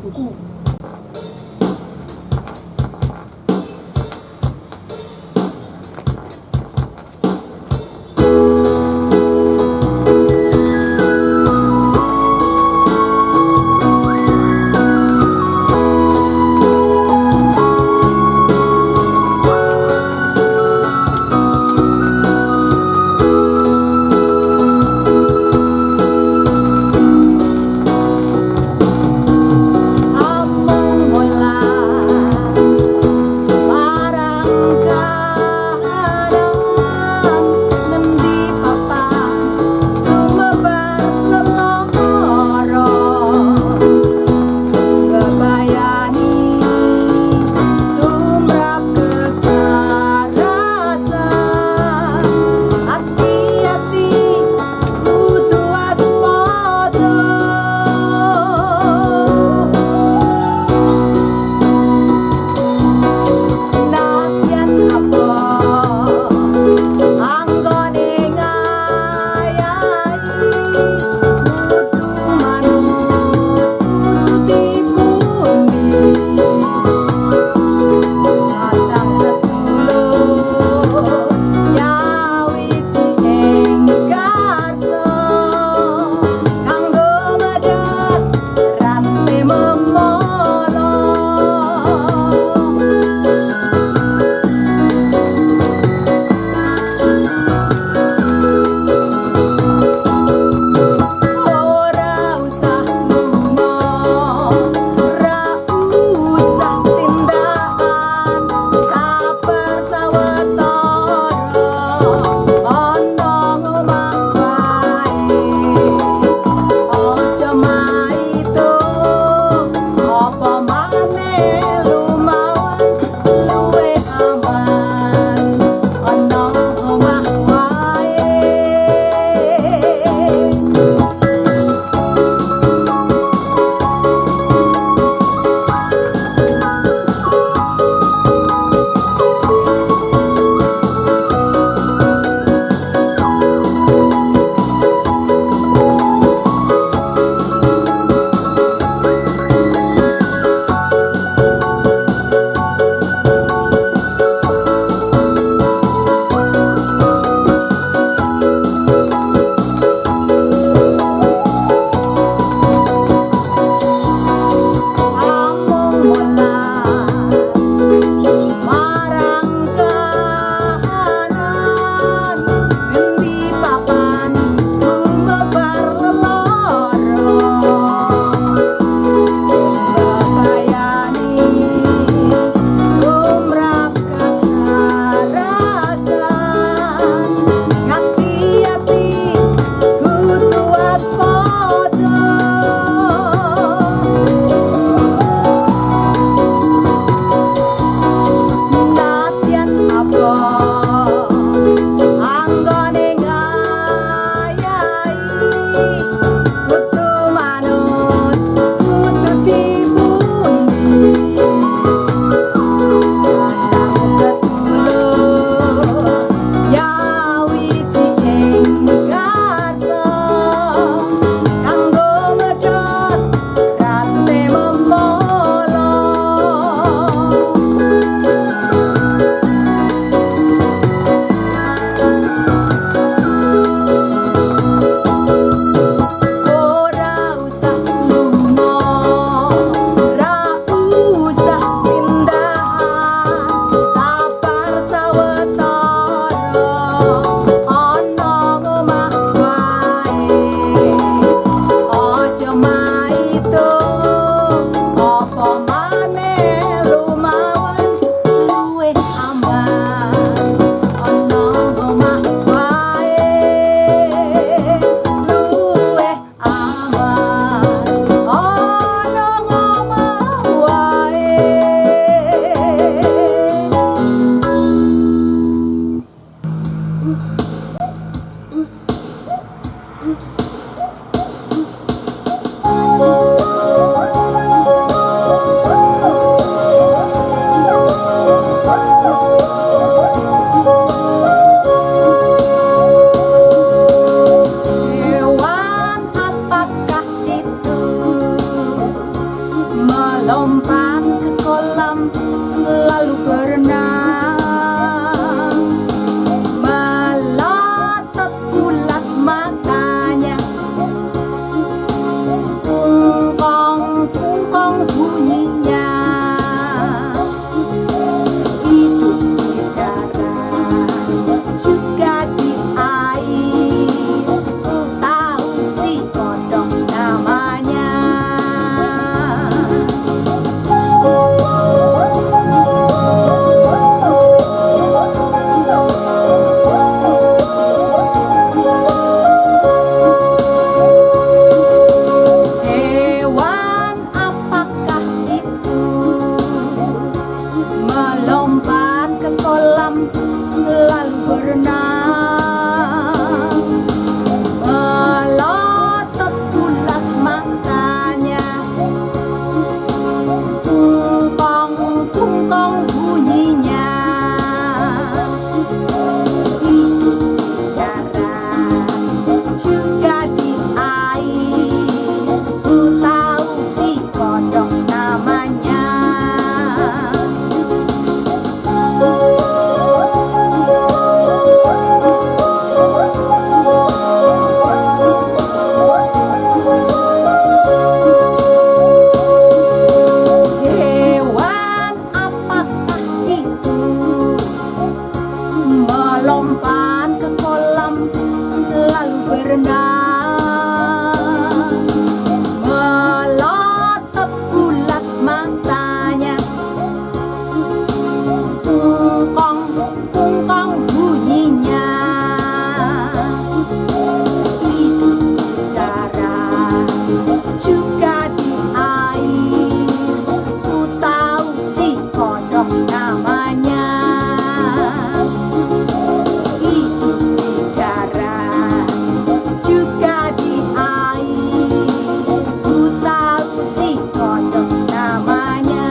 buku. melompat ke kolam lalu berenang, melotot bulat matanya, kungkong bunyinya. Itu di darat juga di air, ku tahu si kodok namanya. Hewan apakah itu melompat ke kolam lalu berenang, melotot bulat matanya, kungkong bunyinya. Itu di darat juga di air, ku tahu si kodok namanya. Hewan apakah itu melompat ke kolam lalu berenang, melotot bulat matanya, kungkong bunyinya. Itu di darat juga di air, ku tahu si kodok namanya. Itu di darat juga di air, ku tahu si kodok namanya.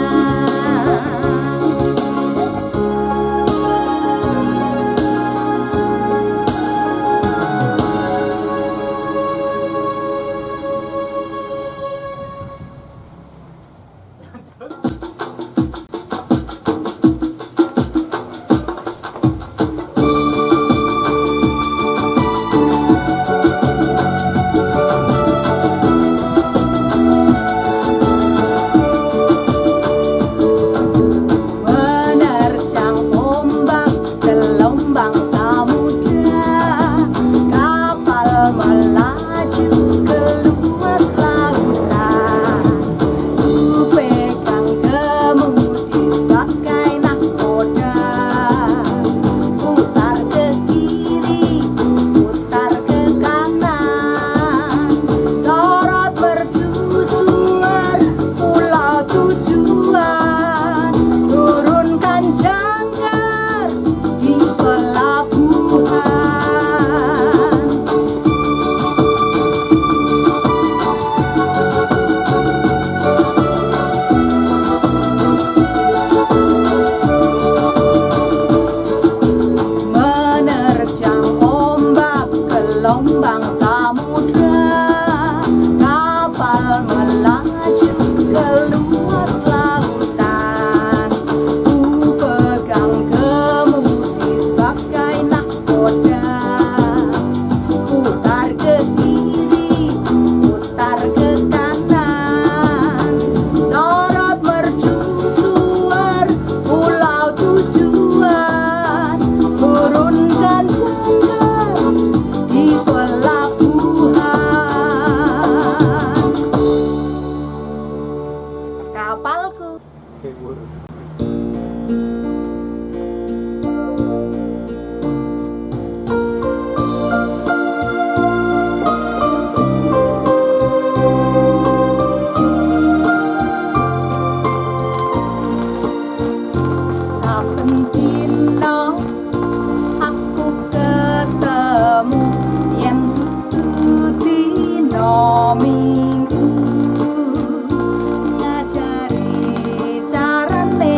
Menerjang ombak gelombang samudra, kapal melaju ke luas lautan. Ku pegang kemudi sebagai nahkoda, putar ke kiri, putar ke kanan, sorot mercusuar pulau tujuan, turunkan jangkar di pelabuhan. Menerjang ombak gelombang samudra, kapal melaju ke luas lautan. Ku pegang kemudi sebagai nahkoda, putar ke kiri, putar ke kanan, sorot mercusuar pulau tujuan, turunkan jangkar di pelabuhan. Kapalku. Saben dina aku ketemu yen dudu dina Minggu, ngajari carane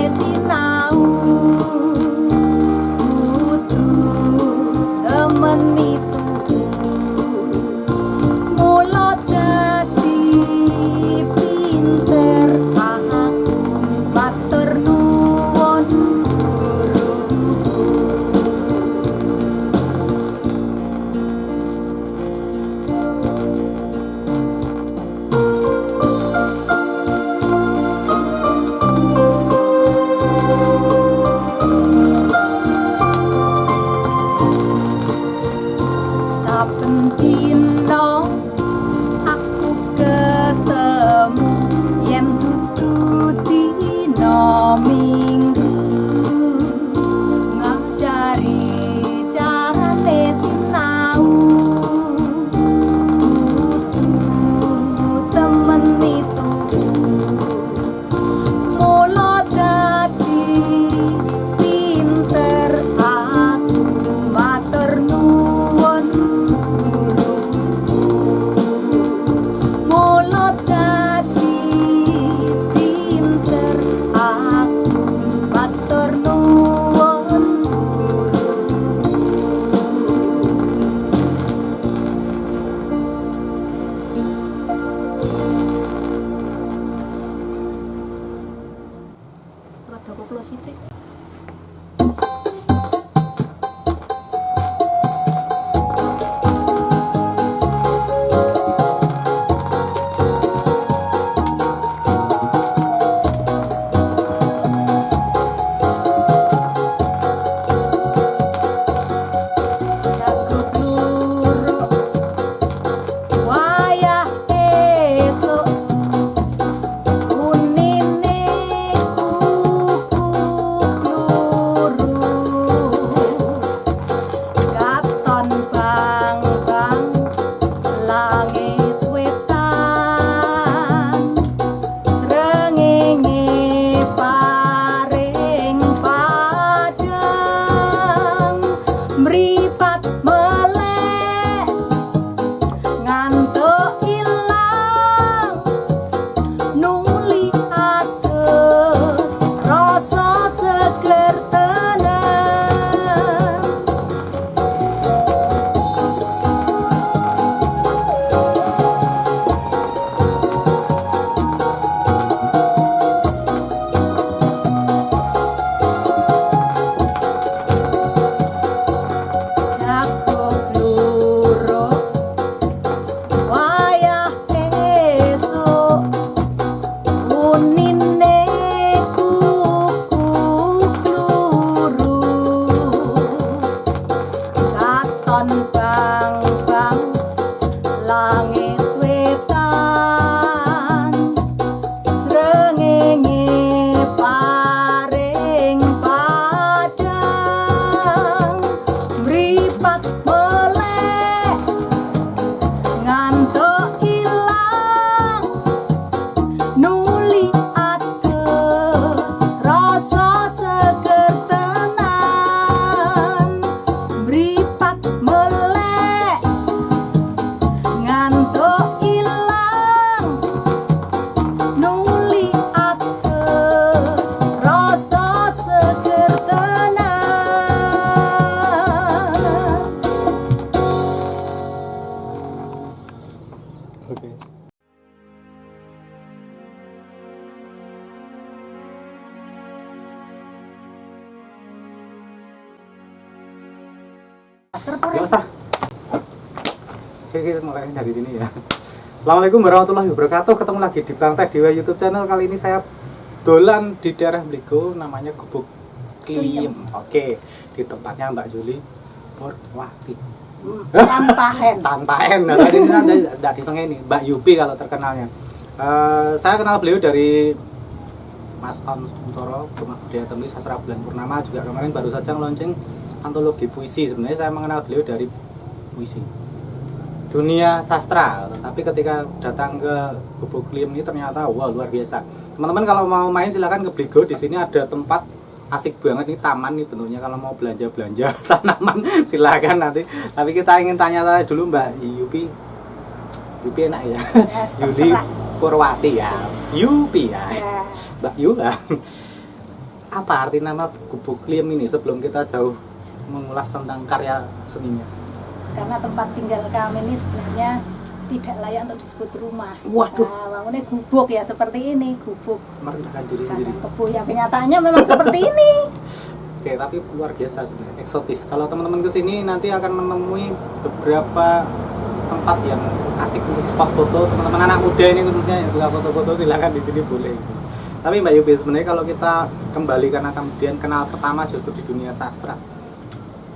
Rada koplo sithik. Gak usah. Oke, mulai dari sini ya. Assalamualaikum warahmatullahi wabarakatuh. Ketemu lagi di Bang Teh Dewa YouTube channel. Kali ini saya dolan di daerah Bligo, namanya Gubuk Kliem. Oke, di tempatnya Mbak Juli Purwati. Tanpa N. Nah, tadi ini tidak disengeni Mbak Yupi kalau terkenalnya. Saya kenal beliau dari Mas On Suntoro, Rumah Budaya Temui Sastra Bulan Purnama, juga kemarin baru saja launching antologi puisi. Sebenarnya saya mengenal beliau dari puisi dunia sastra, tapi ketika datang ke Gubuk Kliem ini ternyata wow, luar biasa. Teman-teman kalau mau main silakan ke Bligo. Di sini ada tempat asik banget, ini taman nih bentuknya. Kalau mau belanja tanaman silakan nanti. Tapi kita ingin tanya dulu Mbak Yupi enak ya, Yuli Purwati ya, Yupi ya, Mbak Yu lah. Apa arti nama Gubuk Kliem ini sebelum kita jauh mengulas tentang karya seninya? Karena tempat tinggal kami ini sebenarnya tidak layak untuk disebut rumah. Waduh. Nah, makanya gubuk ya seperti ini, gubuk. Merendahkan diri sendiri. Kebun yang kenyataannya memang seperti ini. Oke, tapi luar biasa sebenarnya, eksotis. Kalau teman-teman kesini nanti akan menemui beberapa tempat yang asik untuk spot foto. Teman-teman anak muda ini khususnya yang suka foto-foto silakan di sini boleh. Tapi Mbak Yupi, sebenarnya kalau kita kembali karena kemudian kenal pertama justru di dunia sastra.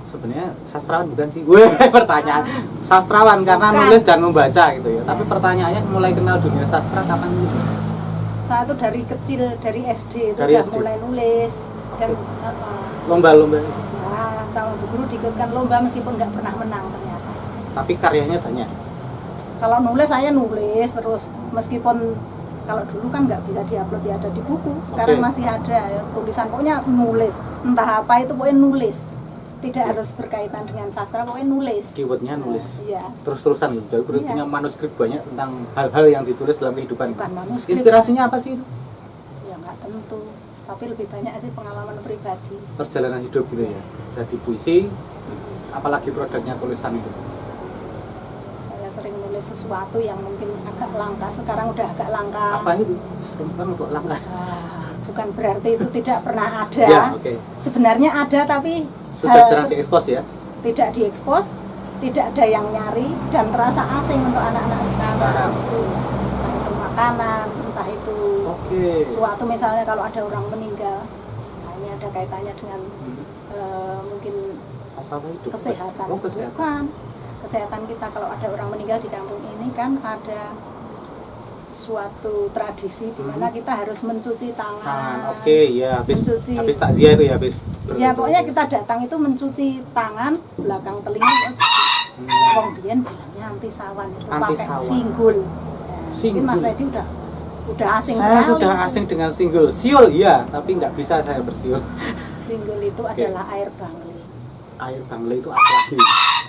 Sebenarnya sastrawan bukan sih? Pertanyaan sastrawan karena bukan. Nulis dan membaca gitu ya. Tapi pertanyaannya mulai kenal dunia sastra kapan gitu? Saya tuh dari kecil, dari SD itu dari udah SD. mulai nulis dan lomba-lomba. Nah, sama Bu Guru diikutkan lomba meskipun nggak pernah menang ternyata. Tapi karyanya banyak. Kalau nulis saya nulis terus meskipun kalau dulu kan nggak bisa diupload ya ada di buku. Sekarang masih ada ya, tulisan pokoknya nulis. Entah apa itu pokoknya nulis. Tidak harus berkaitan dengan sastra, pokoknya nulis. Keywordnya nulis. Iya. Terus-terusan gitu. Jadi punya manuskrip banyak tentang hal-hal yang ditulis dalam kehidupan. Bukan manuskrip. Inspirasinya apa sih itu? Ya nggak tentu. Tapi lebih banyak sih pengalaman pribadi. Perjalanan hidup gitu ya. Jadi puisi, apalagi produknya tulisan itu. Saya sering nulis sesuatu yang mungkin agak langka. Sekarang udah agak langka. Apa itu? Serem banget kok langka. bukan berarti itu tidak pernah ada. Ya, oke. Sebenarnya ada tapi Sudah jarang diekspos ya. tidak diekspos, tidak ada yang nyari dan terasa asing untuk anak-anak sekarang. Paham. Entah itu makanan, entah itu Oke. suatu misalnya kalau ada orang meninggal, nah ini ada kaitannya dengan mungkin Masalah hidup. kesehatan. Oh, kesehatan. Bukan. Kesehatan kita kalau ada orang meninggal di kampung ini kan ada suatu tradisi di mana kita harus mencuci tangan. Oke, ya Mencuci. habis takziah itu ya habis. Ya pokoknya kita datang itu mencuci tangan, belakang telinga. Wong biyen bilangnya anti sawan itu Anti pakai sawan. singgul. Mungkin Mas Singgul. Teddy udah asing Saya sekali. sudah asing dengan singgul. Siul iya, tapi nggak bisa saya bersiul. Singgul itu adalah air bangle. Air bangle itu apa lagi?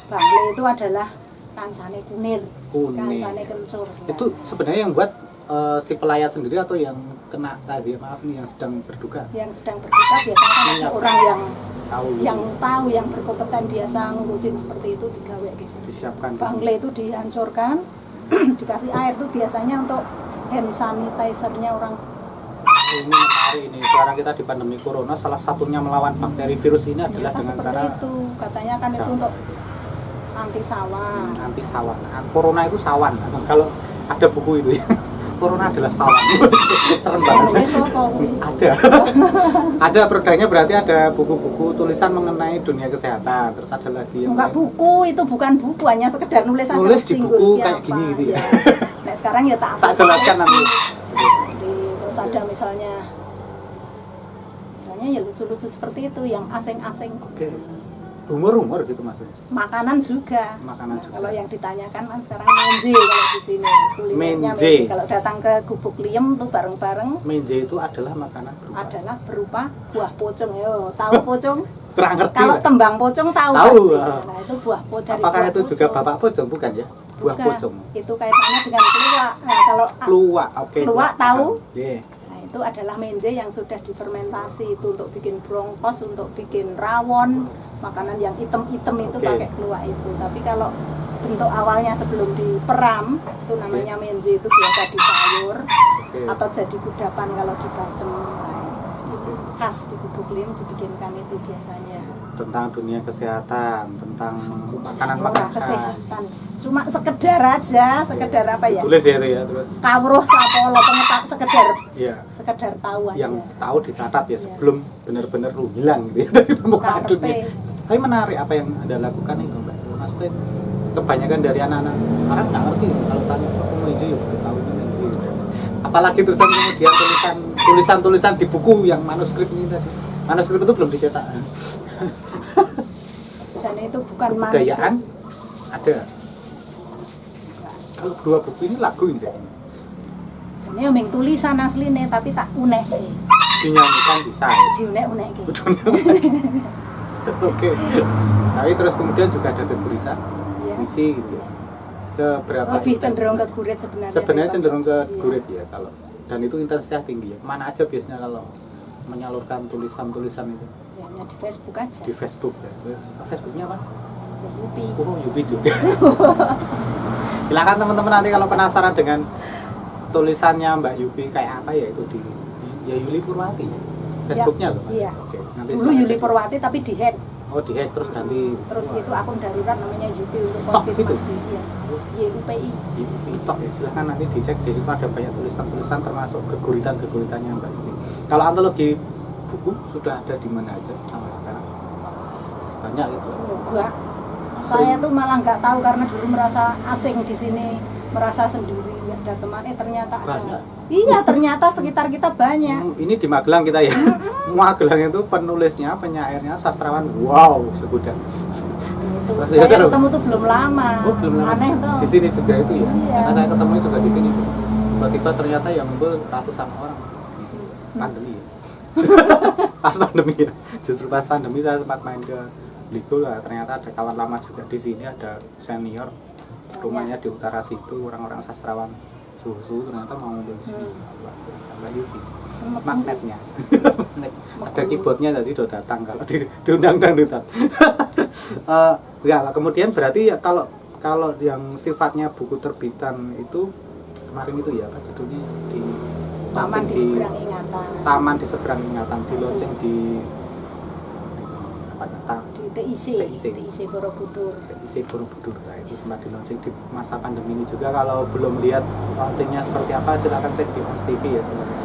Bangle itu adalah kancane kunir, Kunir. kancane kencur. Nah, Itu sebenarnya yang buat si pelayat sendiri atau yang kena takziah, maaf nih, yang sedang berduka? yang sedang berduka biasanya kan ada orang Tahu. yang tahu, yang berkompeten biasa ngurusin seperti itu digawe gitu. Disiapkan. Bangle itu dihancurkan, dikasih air tuh biasanya untuk hand sanitizer-nya orang. Ini menarik ini. Sekarang kita di pandemi corona, salah satunya melawan bakteri virus ini adalah Ternyata dengan seperti cara itu, katanya kan itu Jauh. untuk anti sawan. anti sawan. Corona itu sawan. Kalau ada buku itu ya. Corona adalah sawan. Serem banget. Sebenarnya sopo kuwi? Ada. Ada produknya, berarti ada buku-buku tulisan mengenai dunia kesehatan. Terus ada lagi yang Enggak lain. buku, itu bukan buku, hanya sekedar nulis aja Nulis di singgul. buku Ki kayak apa, gini gitu ya. Nah sekarang ya tak Tak jelaskan nanti. Terus ada misalnya ya lucu-lucu seperti itu yang asing-asing. Oke. Humor-humor gitu maksudnya. Makanan juga. Makanan juga. Kalau yang ditanyakan kan sekarang menje kalau di sini kulinernya Menje. menje. Kalau datang ke Gubuk Liem tuh bareng-bareng Menje itu adalah makanan berupa. adalah berupa buah pocong. Yo, tahu pocong? Kurang ngerti. Kalau Mbak. tembang pocong tahu Tahu, pasti. ah. Nah, itu buah pocong. Apakah itu juga bapak pocong? Bukan ya? Buah Bukan. pocong. Itu kaitannya dengan keluak. Nah, kalau Keluak, oke. Keluak tahu? Iya. Nah, itu adalah menje yang sudah difermentasi itu untuk bikin brongkos, untuk bikin rawon, makanan yang item-item itu Oke. pakai keluak itu. Tapi kalau bentuk awalnya sebelum diperam, itu namanya menje, itu biasa di sayur Oke. atau jadi kudapan kalau dibacem. Nah, itu khas di Gubuk Liem dibikinkan itu biasanya. Tentang dunia kesehatan, tentang Orang makanan-makanan khas. kesehatan. Cuma sekedar aja, sekedar apa ya? Tulis ya itu ya, terus Kawruh sapolo pengetak sekedar ya sekedar tahu aja. yang tahu dicatat ya Iya. sebelum benar-benar lu hilang gitu ya dari permukaan Karpe. dunia. Tapi menarik apa yang Anda lakukan itu, Mbak. Maksudnya kebanyakan dari anak-anak sekarang nggak ngerti kalau tanya aku menju ya baru tahu ini menju. Apalagi terusan kemudian tulisan di buku yang manuskrip ini tadi. Manuskrip itu belum dicetak. Jadi itu bukan Kebudayaan manuskrip. ada. Kalau dua buku ini lagu ini Jadi yang tulisan asline tapi tak unek. dinyanyikan bisa. Diunek-unek ki. Oke. Tapi terus kemudian juga ada geguritan, Iya. puisi gitu. Seberapa Lebih intens? cenderung ke gurit sebenarnya. Sebenarnya cenderung ke Iya. gurit ya kalau, dan itu intensitas tinggi ya. Mana aja biasanya kalau menyalurkan tulisan-tulisan itu Ya, hanya di Facebook aja. di Facebook ya. Terus Facebooknya apa? Ya, Yupi. Oh, Yupi juga. Silakan teman-teman nanti kalau penasaran dengan tulisannya Mbak Yupi kayak apa ya itu di ya Yuli Purwati. Facebooknya loh. Mbak? Iya. Oke. Nanti Dulu silakan Yuli di- Purwati tapi di-hack. Oh, di-hack terus ganti. Terus itu akun darurat namanya Yupi untuk Tok gitu? konfirmasi. Iya. YUPI. TikTok ya, silahkan nanti dicek, di situ ada banyak tulisan-tulisan termasuk geguritan-geguritannya Mbak Yupi. Kalau antologi buku sudah ada di mana aja sampai sekarang? Banyak gitu. Enggak. Saya tuh malah nggak tahu karena dulu merasa asing di sini, merasa sendiri. Ada teman, ternyata ada. Banyak. Iya, ternyata sekitar kita banyak. Ini di Magelang kita ya. Magelang itu penulisnya, penyairnya, sastrawan. Wow, segudang. Itu. Berarti Saya seru. ketemu tuh belum lama. Oh, belum lama. Aneh tuh. Di sini juga itu ya. Iya. Karena saya ketemu juga di sini. Tiba-tiba ternyata yang ngumpul ratusan orang. Pandemi ya. Pas pandemi ya. Justru pas pandemi saya sempat main ke Ligo lah. Ternyata ada kawan lama juga di sini, ada senior. Rumahnya di utara situ, orang-orang sastrawan susu ternyata mau ngumpul di sini. Luar biasa, Mbak Yupi. Magnetnya. Magnet. Ada keyboardnya tadi udah datang kalau diundang dangdutan. Enggak, kemudian berarti ya kalau yang sifatnya buku terbitan itu kemarin itu ya apa judulnya di Taman di seberang ingatan. Taman di seberang ingatan di launching di Di TIC Borobudur. TIC Borobudur. Nah, itu sempat di launching di masa pandemi ini juga. Kalau belum lihat launchingnya seperti apa, silakan cek di Ons TV ya sebenarnya.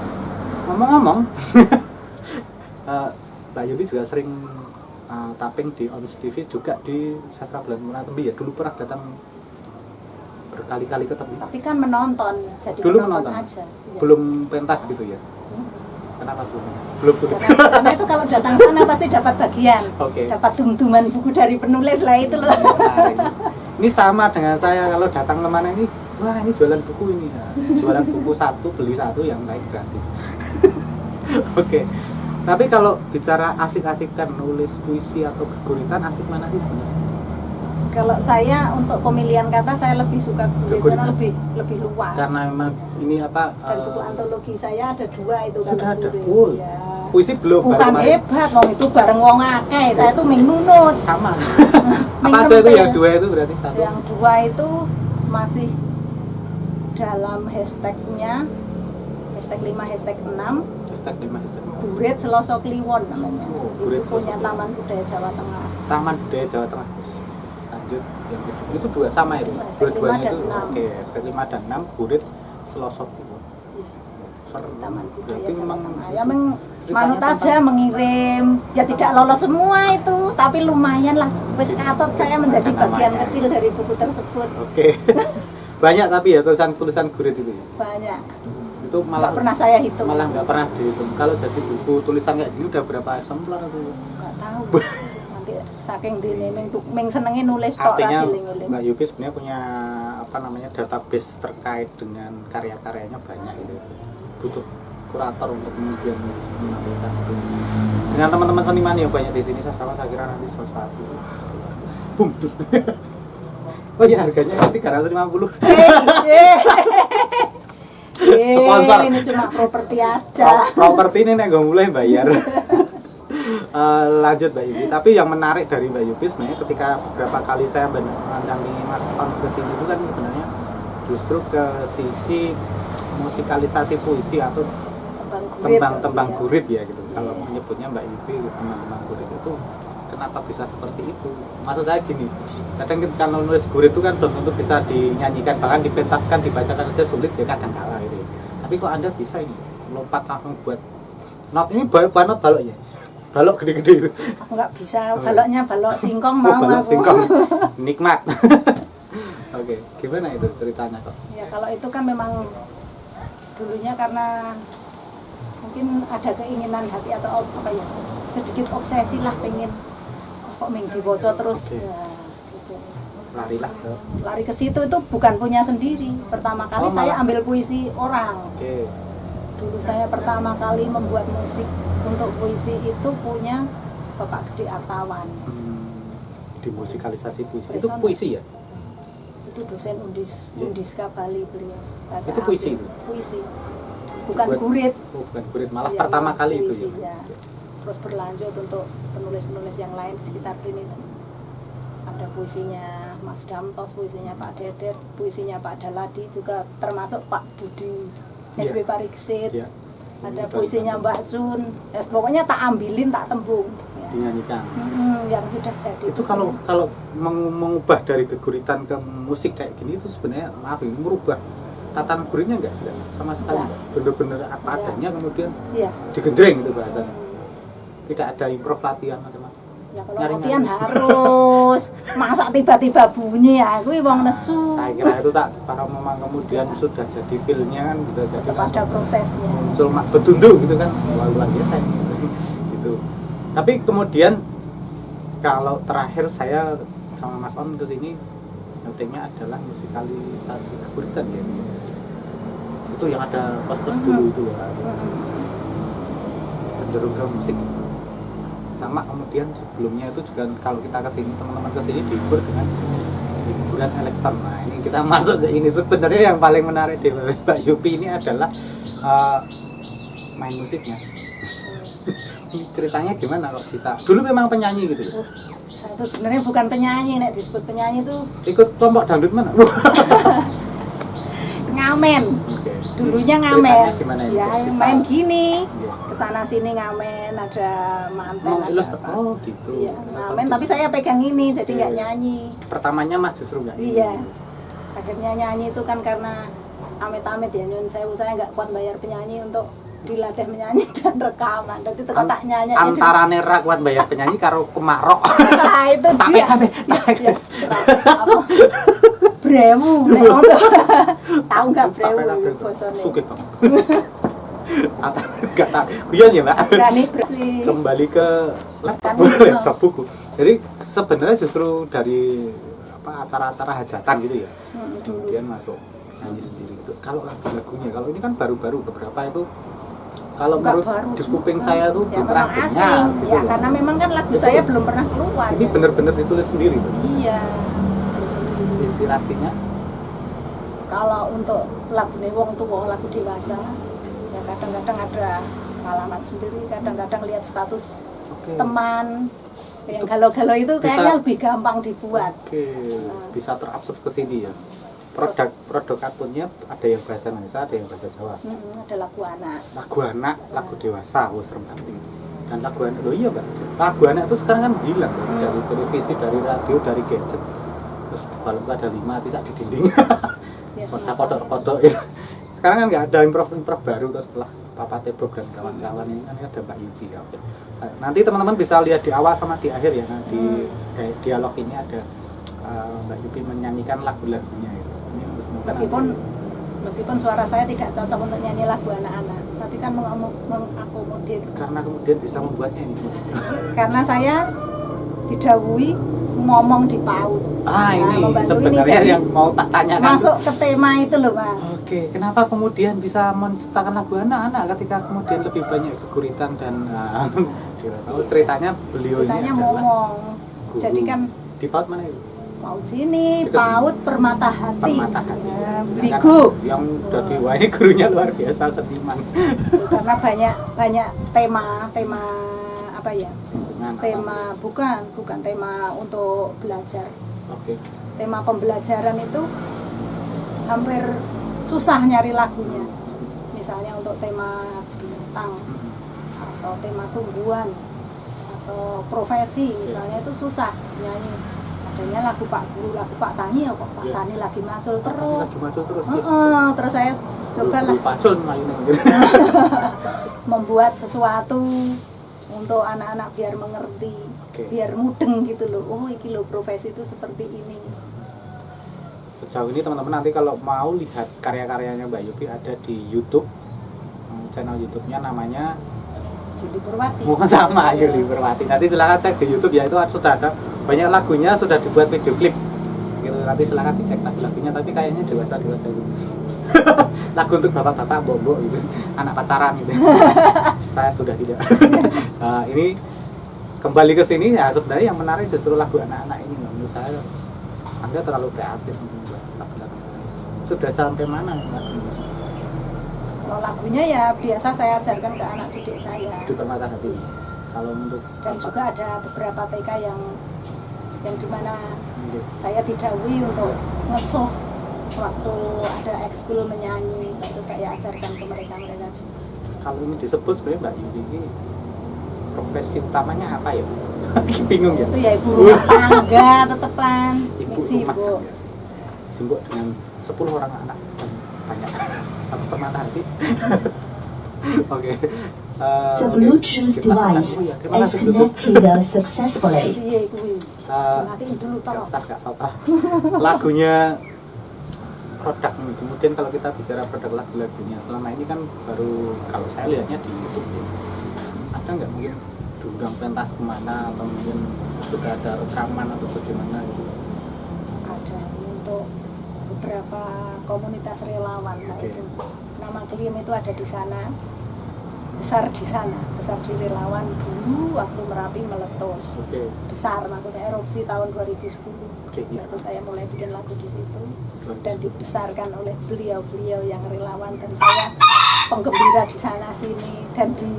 Ngomong-ngomong, Mbak Yuli juga sering tapping di Ons TV juga di Sastra Bulan Purnama Tembi ya. Dulu pernah datang berkali-kali ke Tembi. Tapi kan menonton, jadi Dulu menonton menonton. aja. Iya. Belum pentas gitu ya. Kenapa belum pentas? Belum. Karena sana itu kalau datang sana pasti dapat bagian, Oke. dapat dum-duman buku dari penulis lah itu loh. Nah, ini sama dengan saya kalau datang kemana ini, wah ini jualan buku ini ya. Jualan buku satu beli satu yang lain gratis. Oke. Tapi kalau bicara asik-asikan nulis puisi atau geguritan, asik mana sih sebenarnya? Kalau saya untuk pemilihan kata saya lebih suka gurit karena lebih luas. Karena memang ini apa? Dan buku antologi saya ada 2 itu kan. Sudah ada. gurit. Oh. Ya. Puisi belum. Bukan baru kemarin. hebat, wong itu bareng wong akeh. Saya tuh ming nunut. Sama. Ming Apa aja itu nempel. yang 2 itu berarti satu. Yang 2 itu masih dalam hashtagnya hashtag 5, hashtag 6 Hashtag 5, hashtag 6. Gurit Seloso Kliwon namanya. Oh, Gurit Itu punya Seloso Taman Budaya Jawa Tengah. Taman Budaya Jawa Tengah. Lanjut yang itu 2 sama itu. Hashtag 5 Dua-duanya dan itu 6. oke, hashtag 5 dan 6 Gurit Selosok itu. Taman Budaya Berarti Jawa memang Tengah. Ya manut ceritanya aja mengirim. Ya tidak lolos semua itu, tapi lumayan lah. Wis katut saya menjadi Ada bagian namanya. kecil dari buku tersebut. Oke. Banyak tapi ya tulisan Gurit itu ya. Banyak. Itu malah Nggak pernah saya hitung. malah nggak pernah dihitung. Kalau jadi buku tulisan kayak gini udah berapa eksemplar tuh? Nggak tahu. Nanti saking dene ming senenge nulis tok Artinya ra dieling-eling. Mbak Yuki sebenarnya punya apa namanya database terkait dengan karya-karyanya banyak gitu. Butuh kurator untuk kemudian menampilkan itu. Dengan teman-teman seniman yang banyak di sini, saya kira nanti sesuatu. Boom. Oh iya harganya 350. Sponsor. Ini cuma properti aja. Properti ini nek gue mulai bayar. Lanjut Mbak Yupi. Tapi yang menarik dari Mbak Yupi sebenarnya ketika beberapa kali saya mendampingi Mas On ke sini itu kan sebenarnya justru ke sisi musikalisasi puisi atau tembang gurit ya gitu. Kalau menyebutnya Mbak Yupi tembang gurit itu kenapa bisa seperti itu? Maksud saya gini, kadang kalau nulis gurit itu kan belum tentu bisa dinyanyikan, bahkan dipentaskan, dibacakan aja sulit ya kadang kala gitu. Tapi kok Anda bisa ini lompat langsung buat not ini bukan not baloknya. Balok gede-gede itu. Aku nggak bisa, baloknya balok singkong mau balok aku. singkong. Nikmat. Oke, gimana itu ceritanya kok? Ya kalau itu kan memang dulunya karena mungkin ada keinginan hati atau apa ya, sedikit obsesi lah pengen kok ming dibaca terus. Oke. Ya, gitu. Larilah ke. Lari ke situ itu bukan punya sendiri. Pertama kali saya malah. ambil puisi orang. Oke. Dulu saya pertama kali membuat musik untuk puisi itu punya Bapak Gede Artawan. Dimusikalisasi puisi. Itu Personal. puisi ya? Itu dosen Iya. Undiska Bali beliau. Bahasa Itu puisi Arab. itu? Puisi. Bukan Buat- gurit. Oh, bukan gurit, malah Iya, pertama iya, kali puisi, itu ya. ya. Terus berlanjut untuk penulis-penulis yang lain di sekitar sini. Ada puisinya Mas Damtos, puisinya Pak Dedet, puisinya Pak Daladi, juga termasuk Pak Budi SB Iya. Pariksit. Iya. Ada Betul. puisinya Mbak Jun. Ya, pokoknya tak ambilin, tak tembung. Ya. Dinyanyikan. Yang sudah jadi. Itu kalau mengubah dari keguritan ke musik kayak gini itu sebenarnya maaf ini merubah tatanan guritnya enggak sama sekali. Enggak. Bener-bener apa Iya. adanya kemudian Iya. digendreng itu bahasanya. Tidak ada improv latihan macam-macam. Ya kalau Nyari-nyari. latihan harus. Masa tiba-tiba bunyi ya, aku wong nesu. Saya kira itu tak kalau memang kemudian sudah jadi feel-nya kan sudah jadi Tetap ada prosesnya. muncul mak betunduk gitu kan luar biasa ini. Gitu. Tapi kemudian kalau terakhir saya sama Mas On ke sini pentingnya adalah musikalisasi keguritan ya. Itu yang ada kos-kos dulu itu ya. Cenderung ke musik. Sama kemudian sebelumnya itu juga kalau kita kesini teman-teman kesini dihibur dengan hiburan elektron. Nah ini kita masuk ke ini sebenarnya yang paling menarik di Mbak Yupi ini adalah main musiknya. Ini ceritanya gimana kok bisa? Dulu memang penyanyi gitu ya? Saya itu sebenarnya bukan penyanyi, nek disebut penyanyi itu Ikut kelompok dangdut mana? ngamen. Oke. Dulunya Ceritanya ngamen. gimana ini? Ya, Bisa. main gini. Iya. Kesana sini ngamen, ada manten, Oh, ada ilustrat. apa. Oh, gitu. Iya, ngamen tapi saya pegang ini jadi Oke. nggak nyanyi. Pertamanya Mas justru nggak? Iya. Akhirnya nyanyi itu kan karena amit-amit ya nyun sewu, saya nggak kuat bayar penyanyi untuk dilatih menyanyi dan rekaman. Jadi teko tak nyanyi Antara nera kuat bayar penyanyi karo kemarok. nah itu dia. Tapi Ya, apa? Brewu nek ono. Tahu nggak brewu bosone? Sugih banget. Enggak tak guyon ya, Mbak. Berani bersih. Kembali ke Kan, laptop buku. Jadi sebenarnya justru dari apa acara-acara hajatan gitu ya. Dulu. Kemudian masuk nyanyi sendiri gitu. Kalau lagu-lagunya, kalau ini kan baru-baru beberapa itu kalau Nggak menurut baru di juga. kuping saya tuh Ya belum pernah memang dengar asing. gitu Ya loh. karena memang kan lagu Itu- saya belum pernah keluar. Ini ya. benar-benar ditulis sendiri tuh. Iya. Tulis sendiri. Inspirasinya Kalau untuk lagu wong tua, lagu dewasa, ya kadang-kadang ada pengalaman sendiri, kadang-kadang lihat status oke. teman yang Itu galau-galau itu bisa- kayaknya lebih gampang dibuat. Oke, bisa terabsorb ke sini ya. Produk akunnya ada yang bahasa Indonesia, ada yang bahasa Jawa. Ada lagu anak. Lagu anak, lagu dewasa, wes serem banget. Dan lagu anak, loh iya Mbak, lagu anak itu sekarang kan hilang kan? Dari televisi, dari radio, dari gadget. Terus kalau ada 5 cicak di dinding, Ya, kota semacam kodok itu. Sekarang kan nggak ada improv baru terus setelah Papa Tebok dan kawan-kawan ini kan ada Mbak Yuti ya. Oke. Nanti teman-teman bisa lihat di awal sama di akhir ya. Nah, di dialog ini ada Mbak Yuti menyanyikan lagu-lagunya itu. Ini mungkin meskipun suara saya tidak cocok untuk nyanyi lagu anak-anak, tapi kan mengakomodir. karena kemudian bisa membuatnya ini. Karena saya didhawuhi ngomong di PAUD. Ah, ini membantu sebenarnya jadi yang mau tak tanyakan. masuk ke tema itu loh Mas. Oke, kenapa kemudian bisa menciptakan lagu anak-anak ketika kemudian lebih banyak keguritan dan dewasa? Oh, ceritanya beliau Ceritanya ini adalah ngomong. guru. Jadi kan Di PAUD mana itu? PAUD sini, Dekat PAUD Permata Hati. Permata Hati. Ya, Sedangkan Bligo. yang udah di wah ini gurunya luar biasa seniman. Karena banyak tema apa ya? Lingkungan apa? Tema bukan tema untuk belajar. Oke. Tema pembelajaran itu hampir susah nyari lagunya. Misalnya untuk tema bintang atau tema tumbuhan atau profesi misalnya itu susah nyanyi. Adanya lagu Pak Guru, lagu Pak Tani ya kok Pak Iya. Tani lagi macul terus. Lagi maju terus. Terus saya coba lah Pacul melayu nih. membuat sesuatu untuk anak-anak biar mengerti, Oke. biar mudeng gitu loh. Oh, iki loh profesi itu seperti ini. Sejauh ini teman-teman nanti kalau mau lihat karya-karyanya Mbak Yupi ada di YouTube. Channel YouTube-nya namanya Yuli Purwati. sama Yuli Purwati. Nanti silahkan cek di YouTube ya, itu sudah ada banyak lagunya, sudah dibuat video klip gitu. Nanti silahkan dicek lagu-lagunya, tapi kayaknya dewasa itu lagu untuk bapak-bapak, bobo gitu, anak pacaran gitu. Saya sudah tidak. Nah, ini kembali ke sini ya, sebenarnya yang menarik justru lagu anak-anak ini menurut saya. Anda terlalu kreatif membuat lagu-lagu. Sudah sampai mana lagunya? Kalau lagunya ya biasa saya ajarkan ke anak didik saya. Di Permata Hati. Kalau untuk Dan juga ada beberapa TK yang dimana Oke. saya didhawuhi untuk ngesuh waktu ada ekskul menyanyi, itu saya ajarkan ke mereka juga. Kalau ini disebut sebenarnya Mbak Yuli ini profesi utamanya apa ya? Bingung ya. Itu ya ibu rumah tangga tetepan, Ibu rumah sibuk. tangga. Sibuk dengan 10 orang anak dan banyak satu Permata Hati. Oke. The Oke. Bluetooth Kita akan device ya. Terima is kasih Bluetooth. connected successfully. Iya kuwi. Matiin dulu Nggak tolong. usah, nggak apa-apa. Lagunya produk nih. Kemudian kalau kita bicara produk lagu-lagunya selama ini kan baru kalau saya lihatnya di YouTube ya. Ada nggak mungkin diundang pentas kemana atau mungkin sudah ada rekaman atau bagaimana gitu? Ada untuk beberapa komunitas relawan lah Oke. itu. Nama Kliem itu ada di sana. Besar di relawan dulu waktu Merapi meletus. Oke. Besar maksudnya erupsi tahun 2010. Oke, iya. Lalu saya mulai bikin lagu di situ 2010. dan dibesarkan oleh beliau-beliau yang relawan dan saya penggembira di sana sini dan di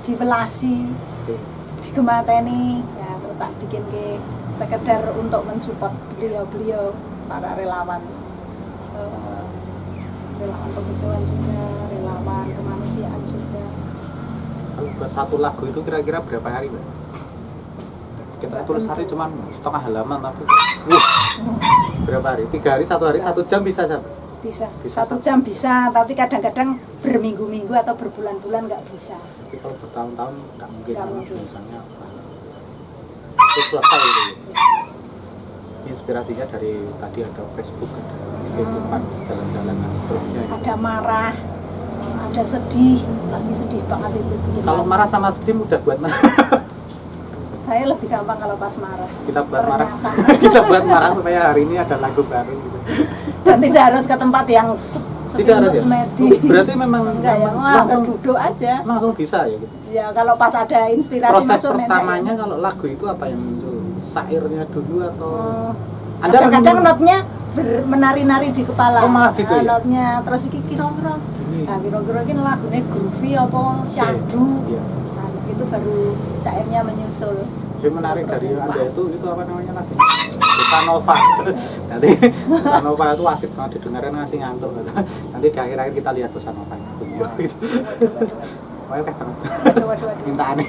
Velasi, Oke. di Gemateni, ya terus tak bikin ke sekedar untuk mensupport beliau-beliau para relawan. relawan penghijauan juga, relawan kemanusiaan juga. Kalau buat satu lagu itu kira-kira berapa hari, Mbak? Kita tulis hari cuma setengah halaman tapi berapa hari? 3 hari, 1 hari, 1 jam bisa sampai? Bisa. Bisa, 1 jam bisa, tapi kadang-kadang berminggu-minggu atau berbulan-bulan nggak bisa. Tapi kalau bertahun-tahun nggak mungkin, Nggak karena mungkin. misalnya itu selesai gitu. Inspirasinya dari tadi ada Facebook, ada kehidupan jalan-jalan dan seterusnya. Ada marah, ada sedih, lagi sedih banget itu bikin Kalau lagu. marah sama sedih mudah buat marah. Saya lebih gampang kalau pas marah. Kita buat marah, Ternyata. kita buat marah supaya hari ini ada lagu baru gitu. Dan tidak harus ke tempat yang Tidak harus ya? semedi. Berarti memang, Enggak ya, memang wah, langsung duduk aja. langsung bisa ya gitu. Ya kalau pas ada inspirasi Proses masuk pertamanya kalau lagu itu apa yang muncul? Syairnya dulu atau Anda kadang-kadang menemu- notnya menari-nari di kepala. Oh, malah gitu ya? Notnya terus iki kira-kira. Gini. Nah, kira-kira ini lagunya groovy apa syahdu. Iya. Nah, itu baru syairnya menyusul. Yang menarik dari Proses Anda pas. itu apa namanya lagi? Bosanova. Nanti Bosanova itu asik banget didengarkan ngasih ngantuk gitu. Nanti di akhir-akhir kita lihat Bosanova gitu. Pokoknya kayak banget. Waduh. Minta aneh.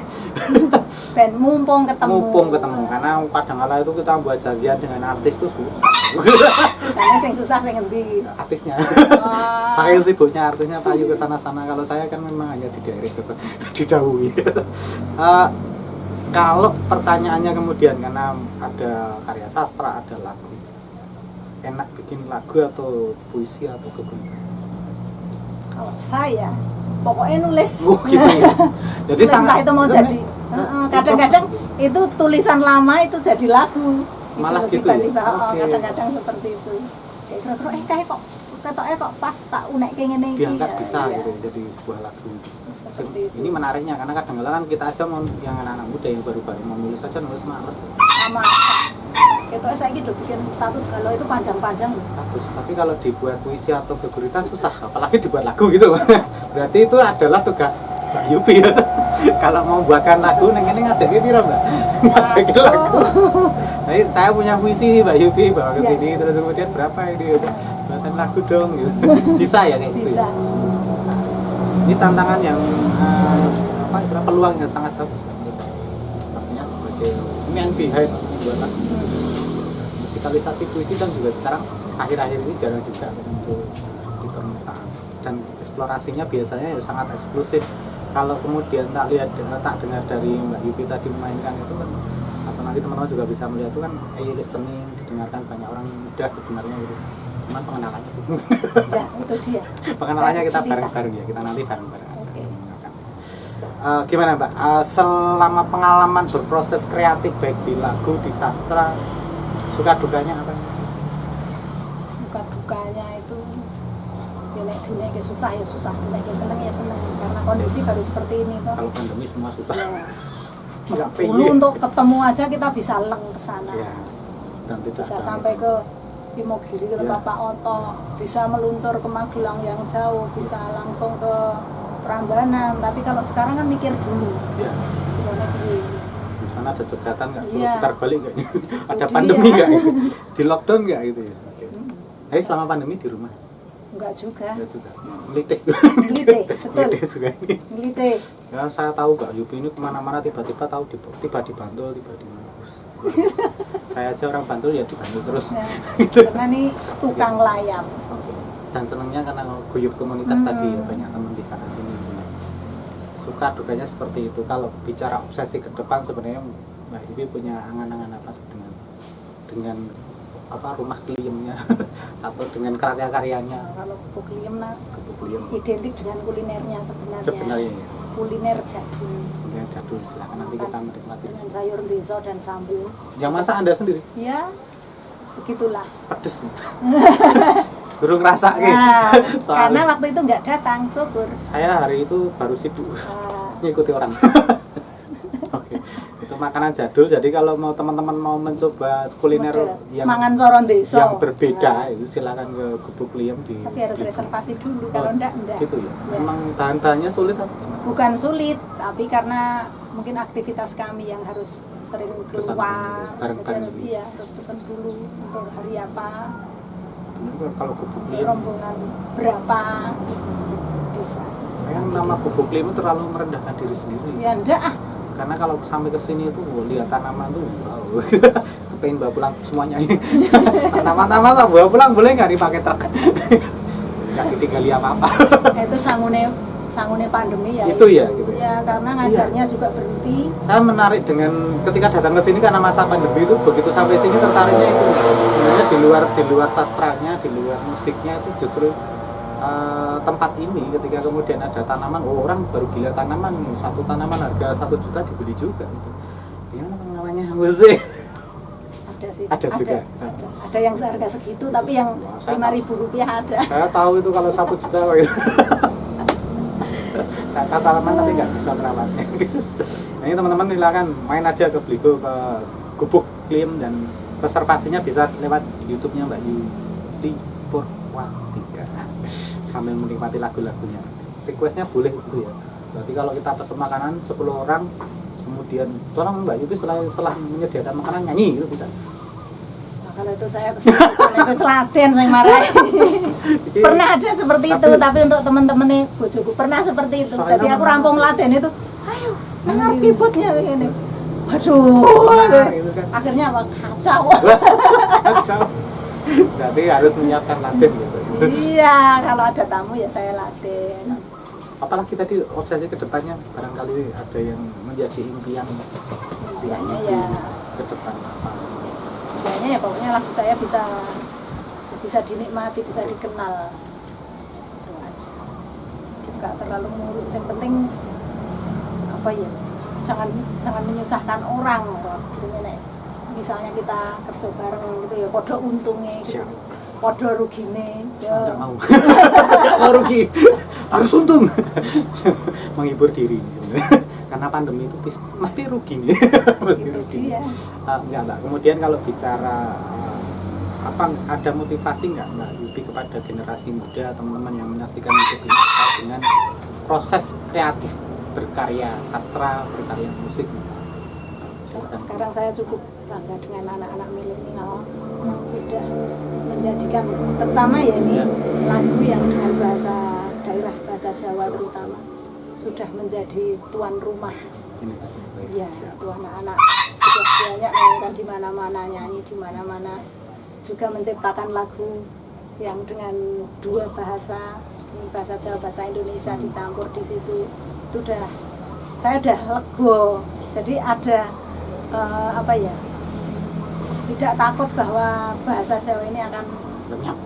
Ben mumpung ketemu. Karena kadang-kala itu kita buat janjian dengan artis itu susah. Sana sing susah sing ngendi. Artisnya. Wah. Saya sibuknya artisnya payu ke sana-sana. Kalau saya kan memang hanya di daerah gitu, didahului. Kalau pertanyaannya kemudian karena ada karya sastra, ada lagu, enak bikin lagu atau puisi atau kebuntan? Kalau saya pokoknya nulis. Oh gitu ya. Jadi Nulis entah itu mau jadi. Kadang-kadang itu tulisan lama itu jadi lagu. Malah gitu tiba-tiba, ya? Oke. kadang-kadang seperti itu. Kayak kira-kira kayak kok ketoknya kok pas tak unek kayak ngene iki. Diangkat ya, bisa iya. gitu jadi sebuah lagu. Seperti itu. Ini menariknya karena kadang-kadang kan kita aja mau yang anak-anak muda yang baru-baru mau nulis aja nulis males. Sama. Ketoknya saya gitu bikin status kalau itu panjang-panjang. Bagus, tapi kalau dibuat puisi atau keguritan susah, apalagi dibuat lagu gitu. Berarti itu adalah tugas Mbak Yupi ya. Kalau mau buatkan lagu, neng ini ngadeki piro Mbak? Ngadeki lagu. Nah, saya punya puisi Mbak Yupi bawa ke Iya. sini, terus kemudian berapa ini? Buatkan lagu dong gitu. Bisa ya kayak gitu Bisa. ya? Ini tantangan yang apa istilah peluang yang sangat bagus Mbak, menurut saya. Artinya sebagai man behind buat lagu. Musikalisasi puisi kan juga sekarang akhir-akhir ini jarang juga untuk ditemukan dan eksplorasinya biasanya ya sangat eksklusif. Kalau kemudian tak dengar dari Mbak Yupi tadi memainkan itu kan, atau nanti teman-teman juga bisa melihat itu kan listening, didengarkan banyak orang muda sebenarnya gitu. Cuman pengenalannya itu Ya, itu dia. pengenalannya kita Kesulitan. bareng-bareng ya, kita nanti bareng-bareng aja Oke. mendengarkan. Gimana Mbak, selama pengalaman berproses kreatif baik di lagu, di sastra, suka dukanya apa? Suka dukanya itu ya nek dunia ke susah ya susah, nek ke seneng ya seneng karena kondisi baru seperti ini toh. Kalau pandemi semua susah. Ya. Nggak Dulu pengen. untuk ketemu aja kita bisa leng ke sana. Ya, dan tidak Bisa ada- sampai ke Imogiri ke tempat Ya. Pak Oto, bisa meluncur ke Magelang yang jauh, bisa langsung ke Prambanan. Tapi kalau sekarang kan mikir dulu. Ya, Gimana piye? di sana ada cegatan nggak? Suruh Iya. putar balik nggak? Ada Itu pandemi dia. nggak? Di lockdown nggak gitu ya? Oke. Tapi selama pandemi di rumah? Enggak juga. Enggak juga. Melitih. Ngelite, betul. Melitih juga ini. Ngelite. Ya saya tahu Mbak Yupi ini kemana-mana tiba-tiba tahu tiba di Bantul, tiba di Maros. Saya aja orang Bantul ya di Bantul terus. Nah, karena nih tukang layam. Oke. Dan senangnya karena guyup komunitas tadi ya, banyak teman di sana sini. Suka dukanya seperti itu. Kalau bicara obsesi ke depan sebenarnya Mbak Yupi punya angan-angan apa dengan apa rumah kliennya atau dengan karya-karyanya Nah, kalau Bukliem Kebun klien identik dengan kulinernya sebenarnya. sebenarnya ya. Kuliner jadul Kemudian jadul, silakan nanti kita menikmati. dengan sayur desa dan sambal. Yang masak Anda sendiri? Ya, begitulah. Pedes nih. Burung rasa Nah, Soalnya karena waktu itu nggak datang, syukur. saya hari itu baru sibuk Nah, ngikuti orang. Oke, itu makanan jadul. Jadi kalau mau teman-teman mau mencoba kuliner model yang mangan soron desa. yang berbeda, Nah, itu silakan ke Gubuk Liem di. tapi harus di- reservasi dulu, Oh, kalau enggak. Gitu ya. Ya. Memang bahan-bahannya sulit atau gimana? Bukan sulit, tapi karena mungkin aktivitas kami yang harus sering Pesan keluar, bareng-bareng jadi harus, gitu. iya, harus pesan dulu untuk hari apa. bener kalau gubuk lim. rombongan berapa bisa. Yang nama gubuk lim itu terlalu merendahkan diri sendiri. Ya enggak ah. Karena kalau sampai ke sini tuh lihat tanaman tuh wow. Pengen bawa pulang semuanya ini. Tanaman-tanaman tak bawa pulang boleh nggak dipakai truk? Nggak ditinggali apa-apa. Itu sangune pandemi ya. Itu ya, gitu. Ya karena ngajarnya juga berhenti. Saya menarik dengan ketika datang ke sini karena masa pandemi itu begitu sampai sini tertariknya itu sebenarnya di luar sastranya, di luar musiknya itu justru tempat ini ketika kemudian ada tanaman, orang baru gila tanaman, satu tanaman harga 1 juta dibeli juga gitu. Gimana namanya musik? Ada sih. Ada juga. Ada yang seharga segitu tapi yang Rp5.000 ada. Saya tahu itu kalau 1 juta gitu. Saya tahu tanaman tapi nggak bisa merawatnya. Nah, ini teman-teman silakan main aja ke Bligo, ke Gubuk Lim, dan reservasinya bisa lewat YouTube-nya Mbak Yuli Purwati ya. Sambil menikmati lagu-lagunya. Requestnya boleh itu ya. Berarti kalau kita pesen makanan 10 orang, kemudian tolong Mbak Yuli setelah menyediakan makanan nyanyi itu bisa. Nah, kalau itu saya kesulitan, itu seladen saya marahi. Pernah ada seperti itu, tapi untuk teman-teman nih bojoku pernah seperti itu. Jadi aku rampung laden itu, ayo dengar keyboardnya ini. Waduh, Gitu kan. akhirnya apa kacau. Kacau. Berarti harus menyiapkan laden gitu. Iya, kalau ada tamu ya saya laden. Apalagi tadi obsesi kedepannya barangkali ada yang menjadi impian Impiannya ya, ke depan apa? impiannya ya pokoknya lagu saya bisa dinikmati, bisa dikenal. Itu aja. Gak terlalu muluk. Yang penting apa ya? Jangan menyusahkan orang. Gitu, misalnya kita kerja bareng gitu ya, podo untungnya gitu. Siap. Podo rugine. Nggak mau. Nggak mau rugi. Harus untung. Menghibur diri. Karena pandemi itu mesti rugi nih. Mesti Gitu rugi. dia. Enggak. Kemudian kalau bicara apa ada motivasi nggak Mbak Yubi kepada generasi muda, teman-teman yang menyaksikan YouTube ini terkait dengan proses kreatif berkarya sastra, berkarya musik misalnya? Silakan. Sekarang saya cukup bangga dengan anak-anak milenial yang sudah menjadikan, terutama ya ini Ya. lagu yang dengan bahasa daerah, bahasa Jawa terutama, sudah menjadi tuan rumah. Ini. Ya, itu anak-anak sudah banyak menyanyikan di mana-mana, nyanyi di mana-mana, juga menciptakan lagu yang dengan 2 bahasa, ini bahasa Jawa, bahasa Indonesia dicampur di situ. Itu saya udah lego. Jadi ada apa ya? Tidak takut bahwa bahasa Jawa ini akan Lenyap.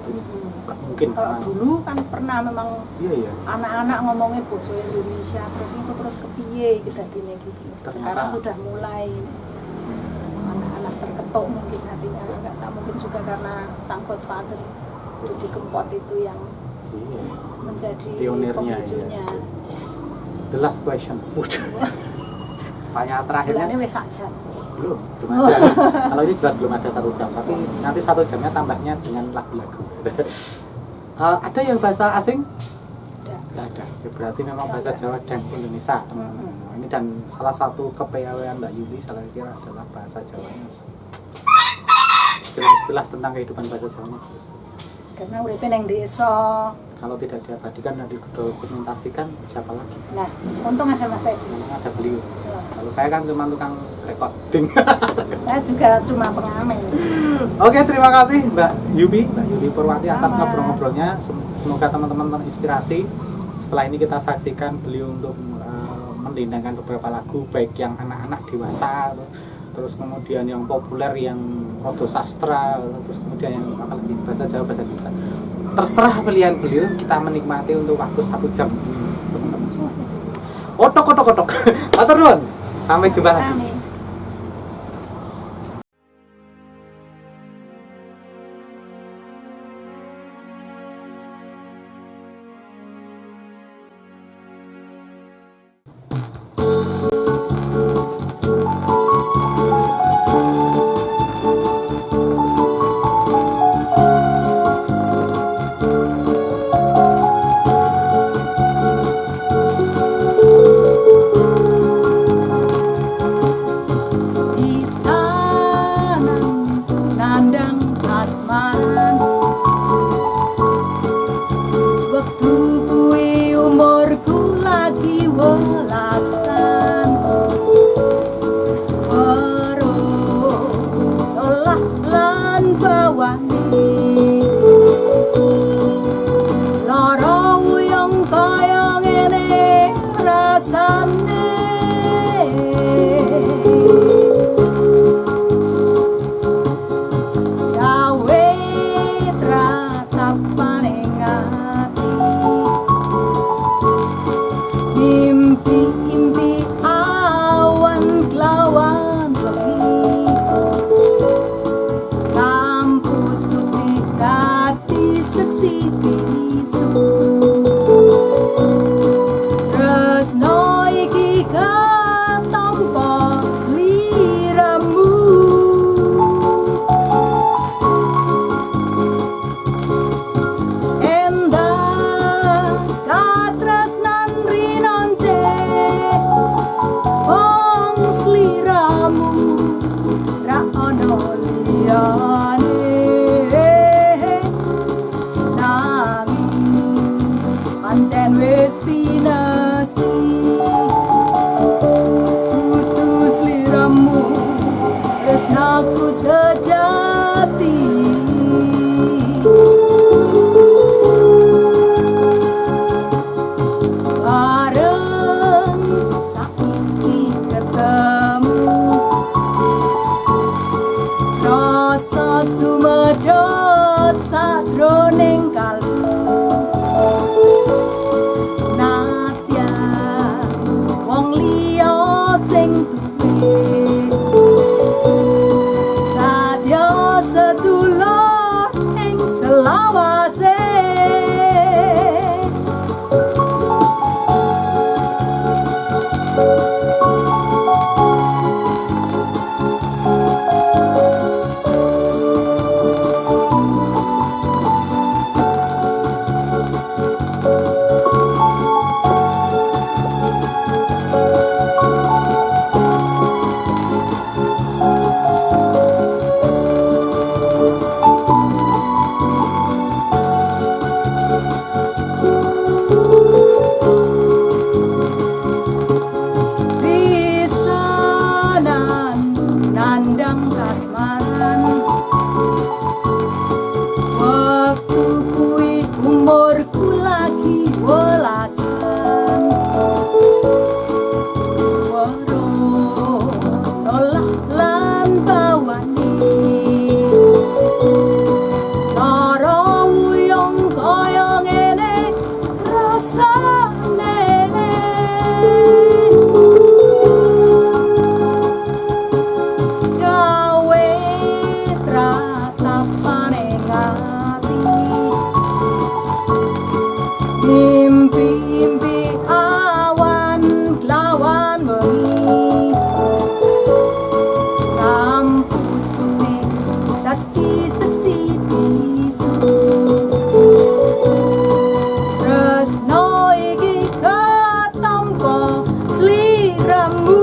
Nggak mungkin. kalau dulu kan pernah memang Iya. anak-anak ngomongnya bahasa Indonesia terus itu terus kepiye kita dini gitu. Sekarang Ternyata. sudah mulai anak-anak terketuk mungkin hatinya, nggak tak mungkin juga karena sang godfather Didi Kempot itu yang Iya. menjadi Pionirnya, pemicunya. iya. The last question. Pertanyaan terakhirnya Bulannya wes saja. belum ada. Kalau ini jelas belum ada 1 jam, tapi nanti 1 jamnya tambahnya dengan lagu-lagu. Ada yang bahasa asing? Nggak ada. Ya, berarti memang bahasa Jawa dan Indonesia, teman-teman. Ini dan salah satu kepiawaian Mbak Yuli saya kira adalah bahasa Jawanya. Istilah-istilah tentang kehidupan bahasa Jawanya terus. Karena uripnya neng desa. Kalau tidak diabadikan dan didokumentasikan, siapa lagi? Nah, untung ada Mas Teddy. Memang ada beliau. Kalau saya kan cuma tukang recording. Saya juga cuma pengamen. Oke, terima kasih Mbak Yuli Purwati atas Sama. ngobrol-ngobrolnya. Semoga teman-teman terinspirasi. Setelah ini kita saksikan beliau untuk mendendangkan beberapa lagu, baik yang anak-anak dewasa, terus kemudian yang populer, yang rodo sastra, terus kemudian yang apalagi bahasa Jawa, bahasa Indonesia. Terserah pilihan beliau, kita menikmati untuk waktu 1 jam ini, teman-teman semua. Otok. Matur nuwun. Sampai jumpa lagi. Sami. sliramu tresnaku sejati. Bareng saiki ketemu rasa sumedhot sajroning kalbu. Nadyan wong liya sing duwe radya sedulur ing selawase. Pisanan nandang kasmaran, waktu kuwi umurku lagi welasan. Weruh solah lan bawani lara wuyung kaya ngene rasane. Gawe tratapane ngati, mimpi-mimpi awan lawan wengi. Kampus putih dadi seksi bisu, tresno iki ketampa sliramu.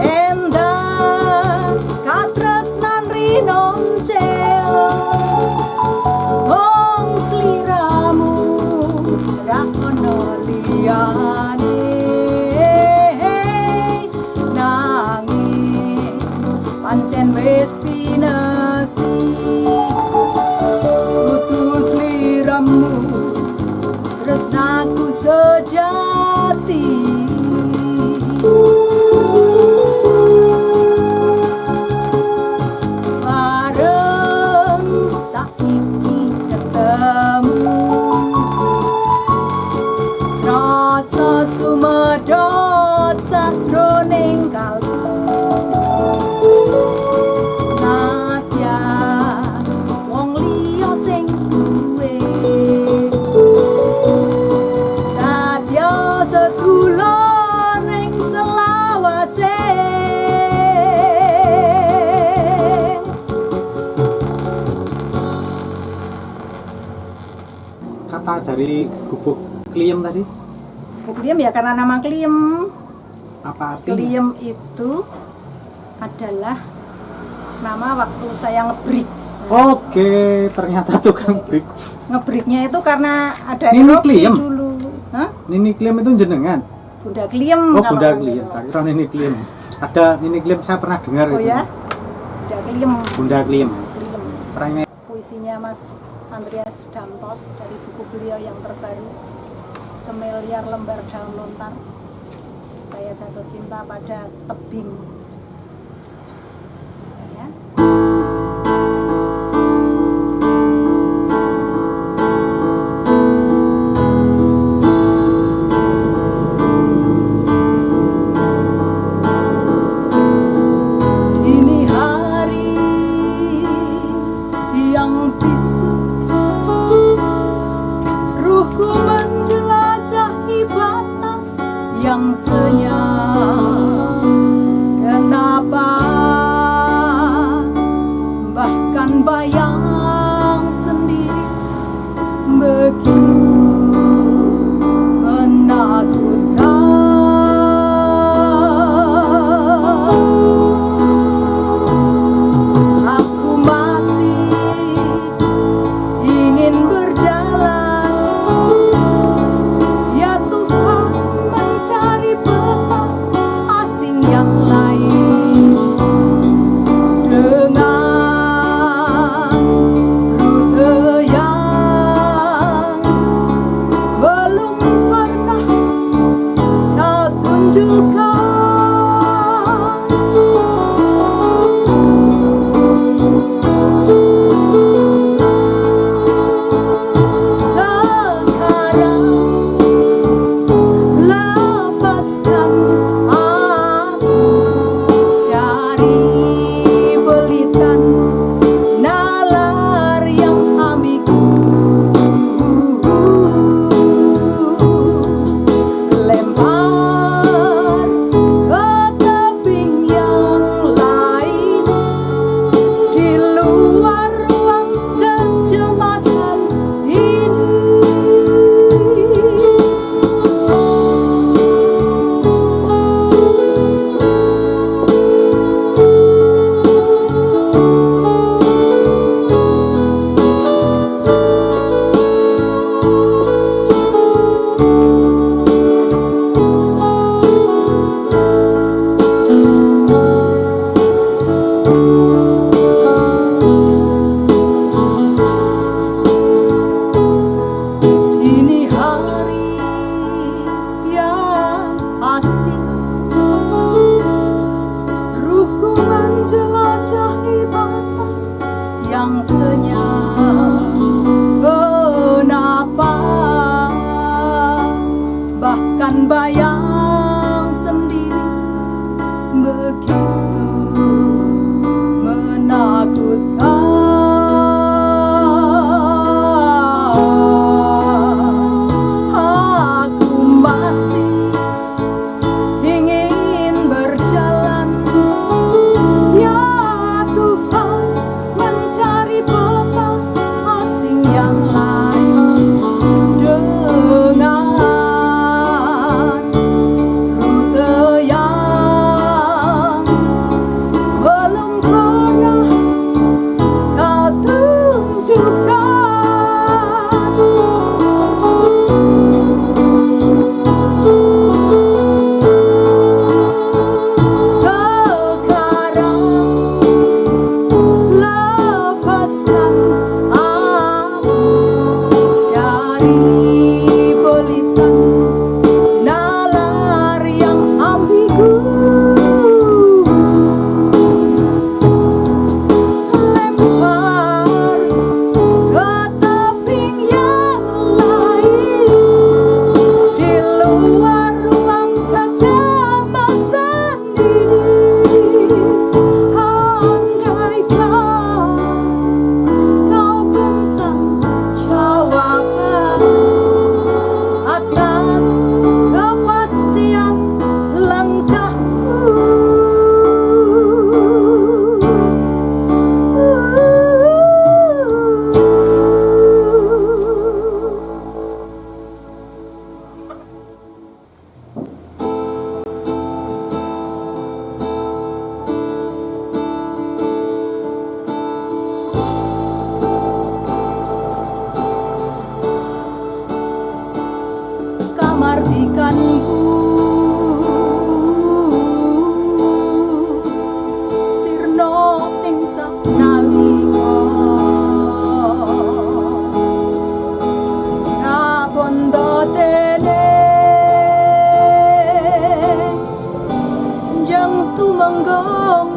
Endah katresnan rinonceo wong sliramu ra ono liyane. Nanging pancen wis pinesti kudu sliramu tresnaku sejati. Bareng saiki ketemu rasa sumedhot sajroning kalbu. Nadyan wong liya sing duwe radya sedulur ing selawase. Kata dari Gubuk Kliem tadi Kliem ya karena nama Kliem. apa artinya? Kliem itu adalah nama waktu saya ngebreak. Oke, ternyata tukang break. Ngebreaknya itu karena ada Nini erupsi Kliem? dulu. Hah? Nini Kliem itu jenengan? Bunda Kliem. Oh, kalau Bunda orang Kliem. itu. Tak kira Nini Kliem. Ada Nini Kliem, saya pernah dengar Oh itu. ya, Bunda Kliem. Bunda Kliem. Kliem. Orangnya Puisinya Mas Andreas Damtos dari buku beliau yang terbaru Semiliar Lembar Daun Lontar. Saya jatuh cinta pada tebing. Ya. Dini hari yang bisu, ruhku menjelajahi batas yang senyap. Kenapa bahkan bayang sendiri begitu menakutkan. Aku masih ingin berjalan, ya bagaikan bayang sendiri, begitu menakutkan. Aku masih ingin berjalan, ya Tuhan, mencari peta asing yang lain dengan rute yang belum pernah kau tunjukkan. Sekarang lepaskan aku dari belitan nalar yang ambigu. Lempar ke tebing yang lain, di luar ruang kecemasan ini. Andaikan kau bentang jawaban atas kepastian langkahku. Kamardikanku, sirna ing sanalika nabondo dene jang tumenggong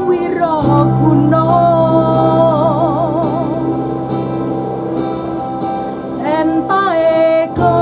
wiraguna. En paeko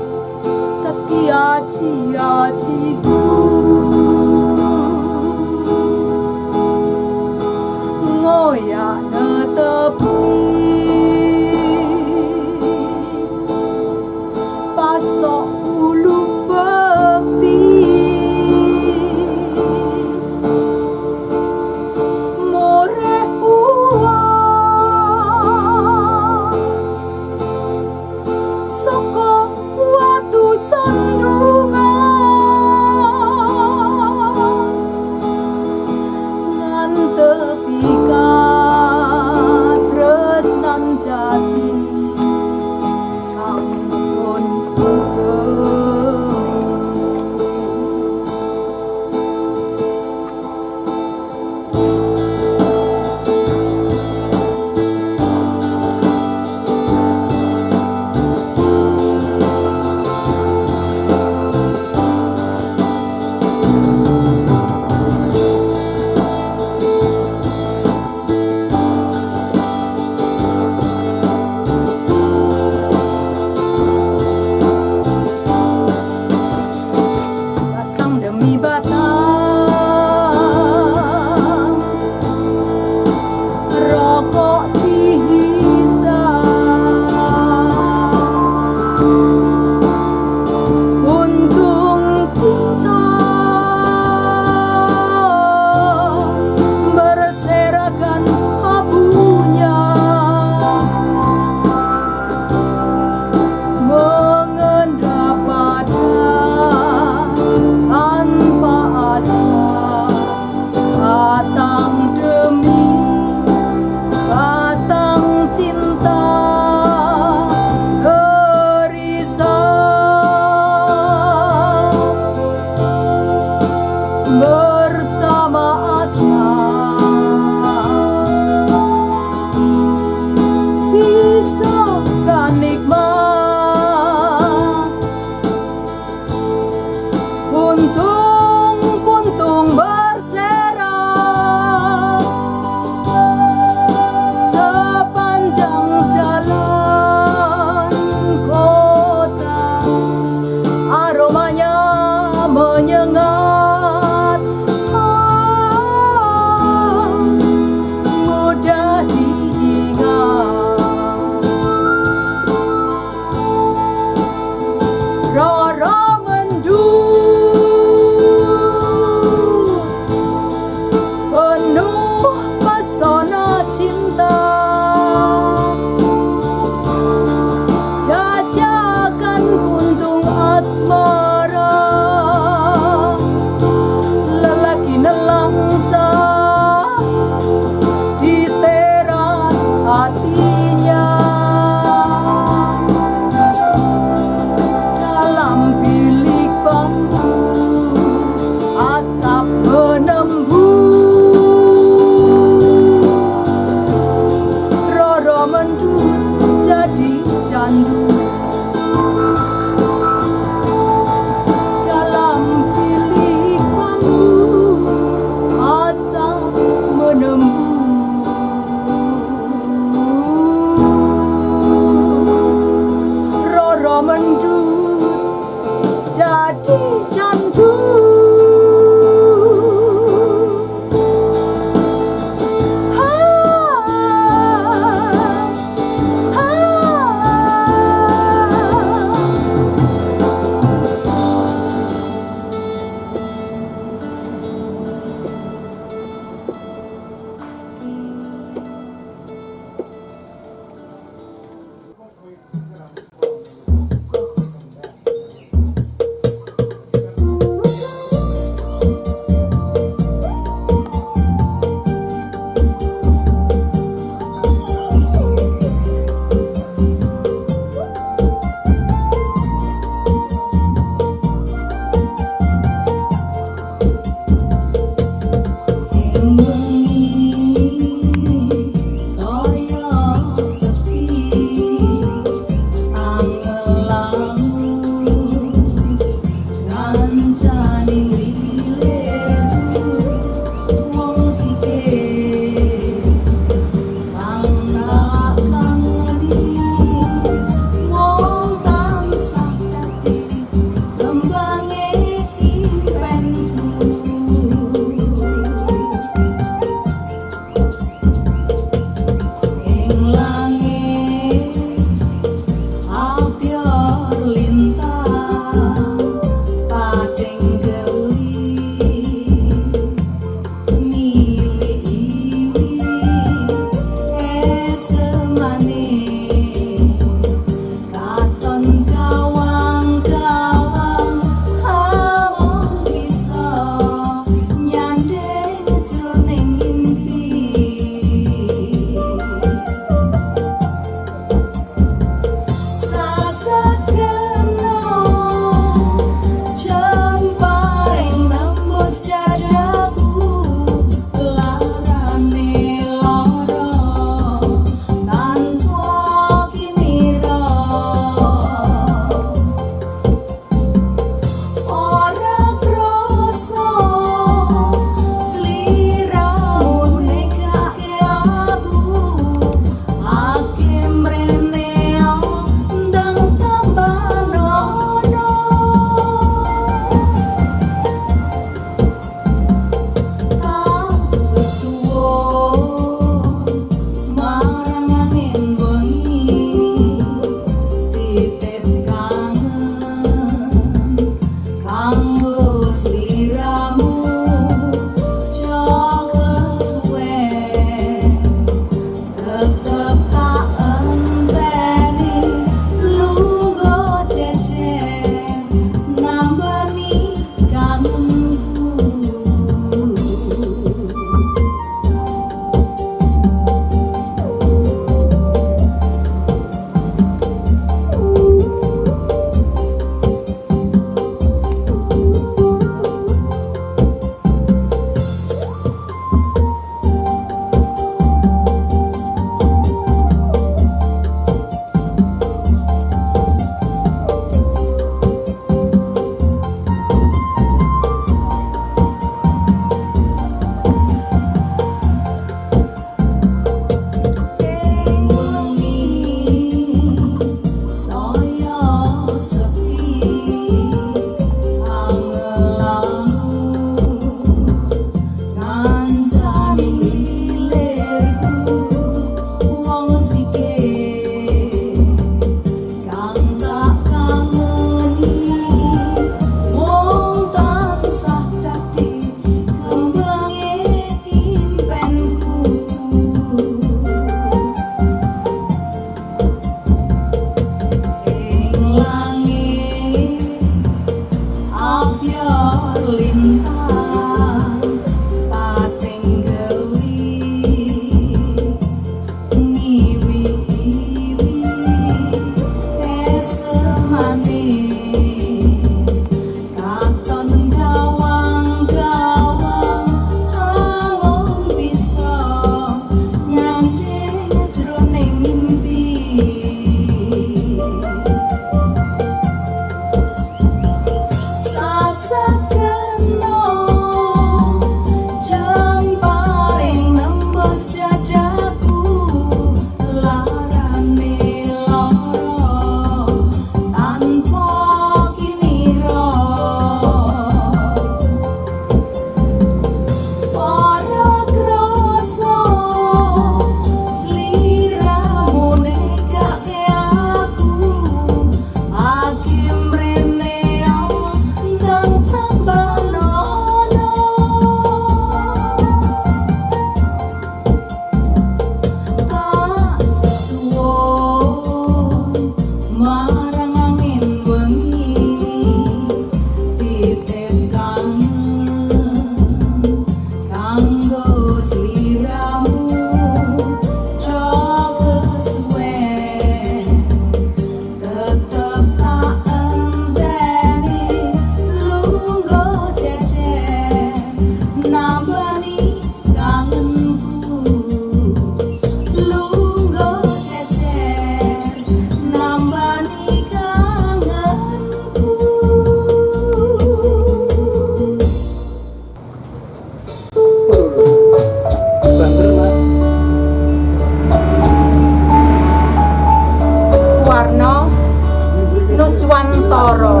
Nuswantara.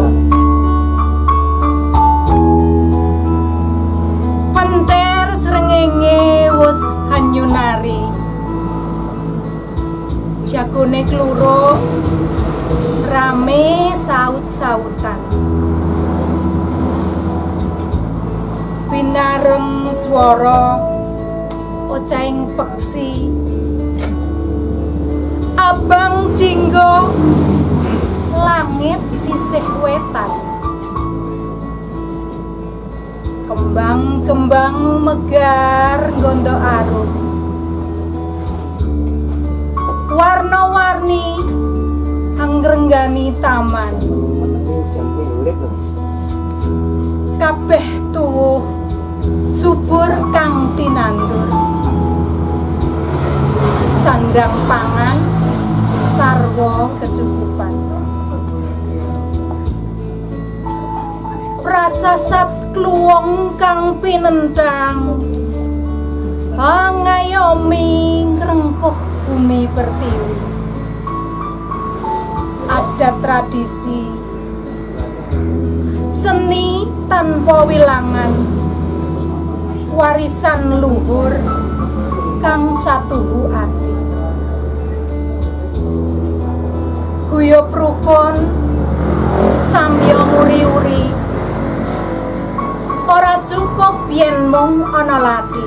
Penter srengenge wis hanyunari. Jagone kluruk rame saut-sautan. Pinareng swara ocahing peksi. Abang jinggo langit sisih wetan. Kembang-kembang megar gondo arum. Warna-warni angrenggani taman. Kabeh tuwuh subur kang tinandur. Sandang pangan sarwa kecukupan. Prasasat kluwung kang pinenthang ngayomi ngrengkuh bumi pertiwi. Adat tradisi seni tanpa wilangan, warisan luhur kang satuhu ati. Guyub rukun samya uri-uri, ora cukup yen mung ana lati.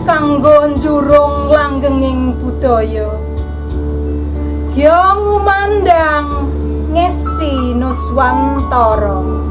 Kanggo njurung langgenging budaya, ya ngumandang ngesti Nuswantara.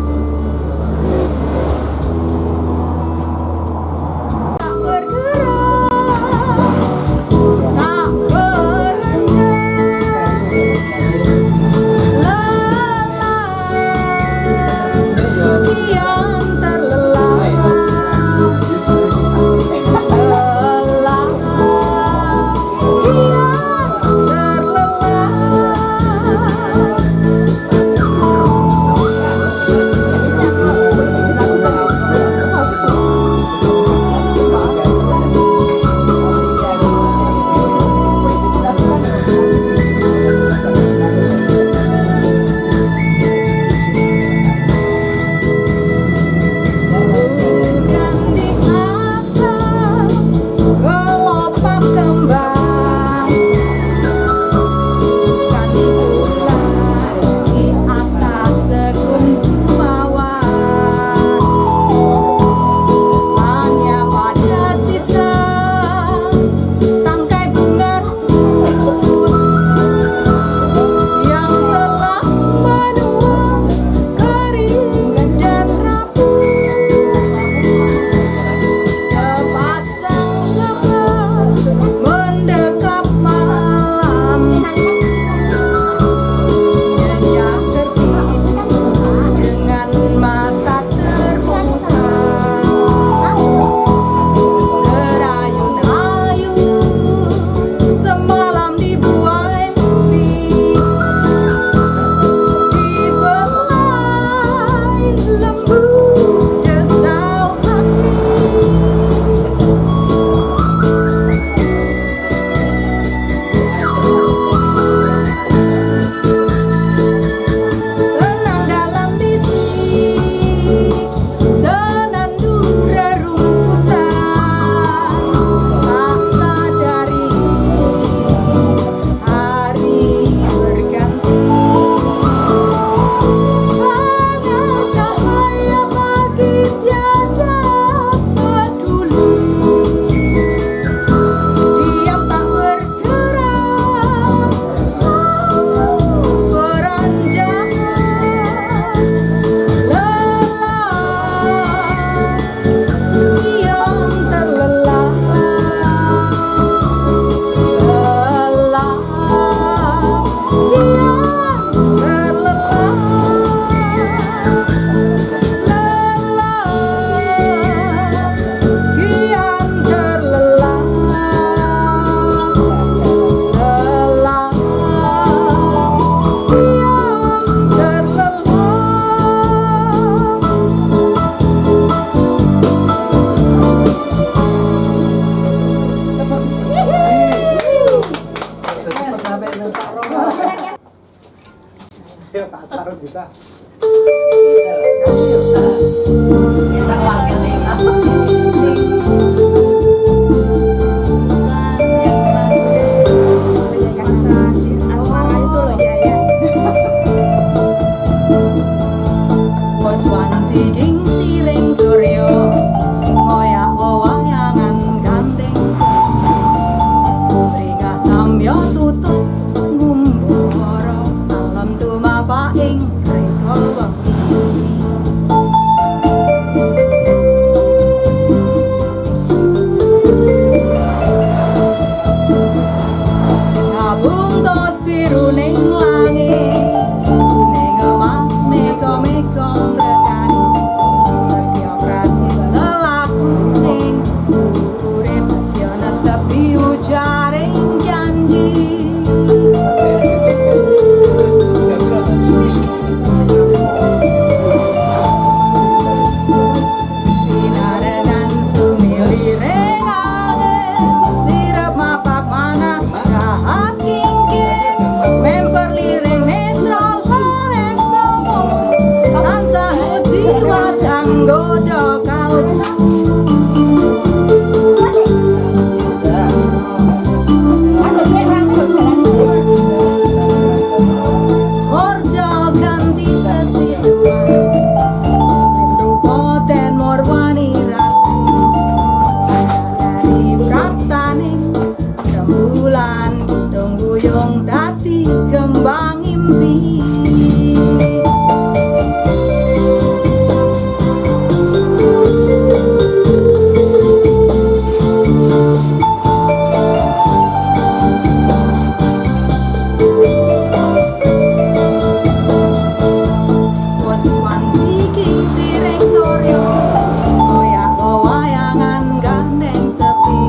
Ya Pak Sarut bisa. Kita wakil nih. Asmara itu loh ya ya. Was wanci ing siling surya ngoyak wewayangan gandeng sumringah samya tutup ngumbara alam tumapa ing rikala wengi ngabungkus biruning langit ning emas mega-mega ngrekani setya prakit lelaku ning urip yen netepi ujaring janji sinarengan sumiliring angin sirep mapak mana rahat kingkin memper liring netral lores semu tansah jiwa tanggoda kalbu Orjo ganti sesiduan rupa ten morwani ratu dari praptane rembulan tungguyung dadi kembang impi was wanci king siring surya ngoyak wewayangan gandeng sepi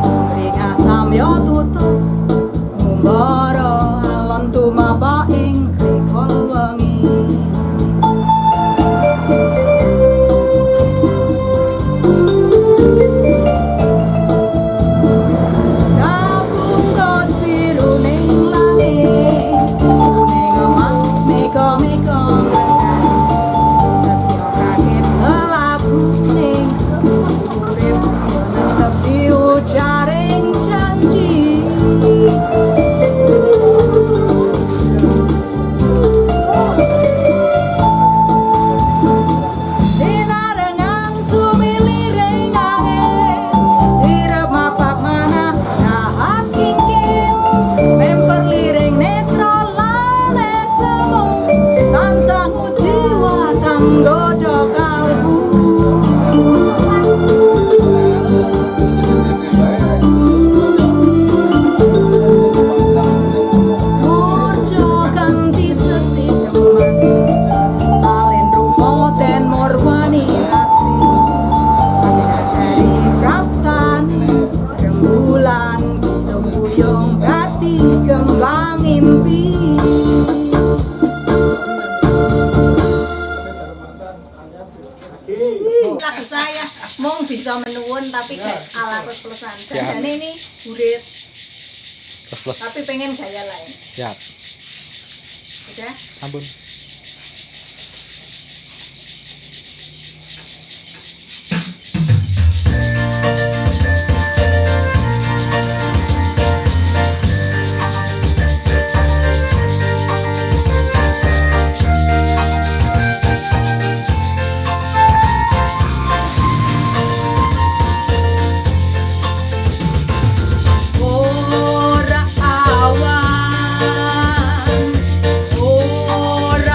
sumringah samya tutup ngumbara alon tumapa ing rikala wengi ngabungkus biruning langit ning emas mega-mega ngrekani setya rakit lelaku ning urip yen netepi ujaring janji sinarengan sumiliring angin sirep mapak mana rahat kingkin memper liring netral lane semu tansah jiwa tanggoda kalbu Orjo ganti sesideman salin rupa ten morwani ratri dari praptan rembulan tungguyung dadi kembang impi Lagu saya mung bisa menuwun tapi kayak ala plus-plusan. Jane ini burit Plus. tapi pengen gaya lain. Siap. Udah? Ampun. ora awan ora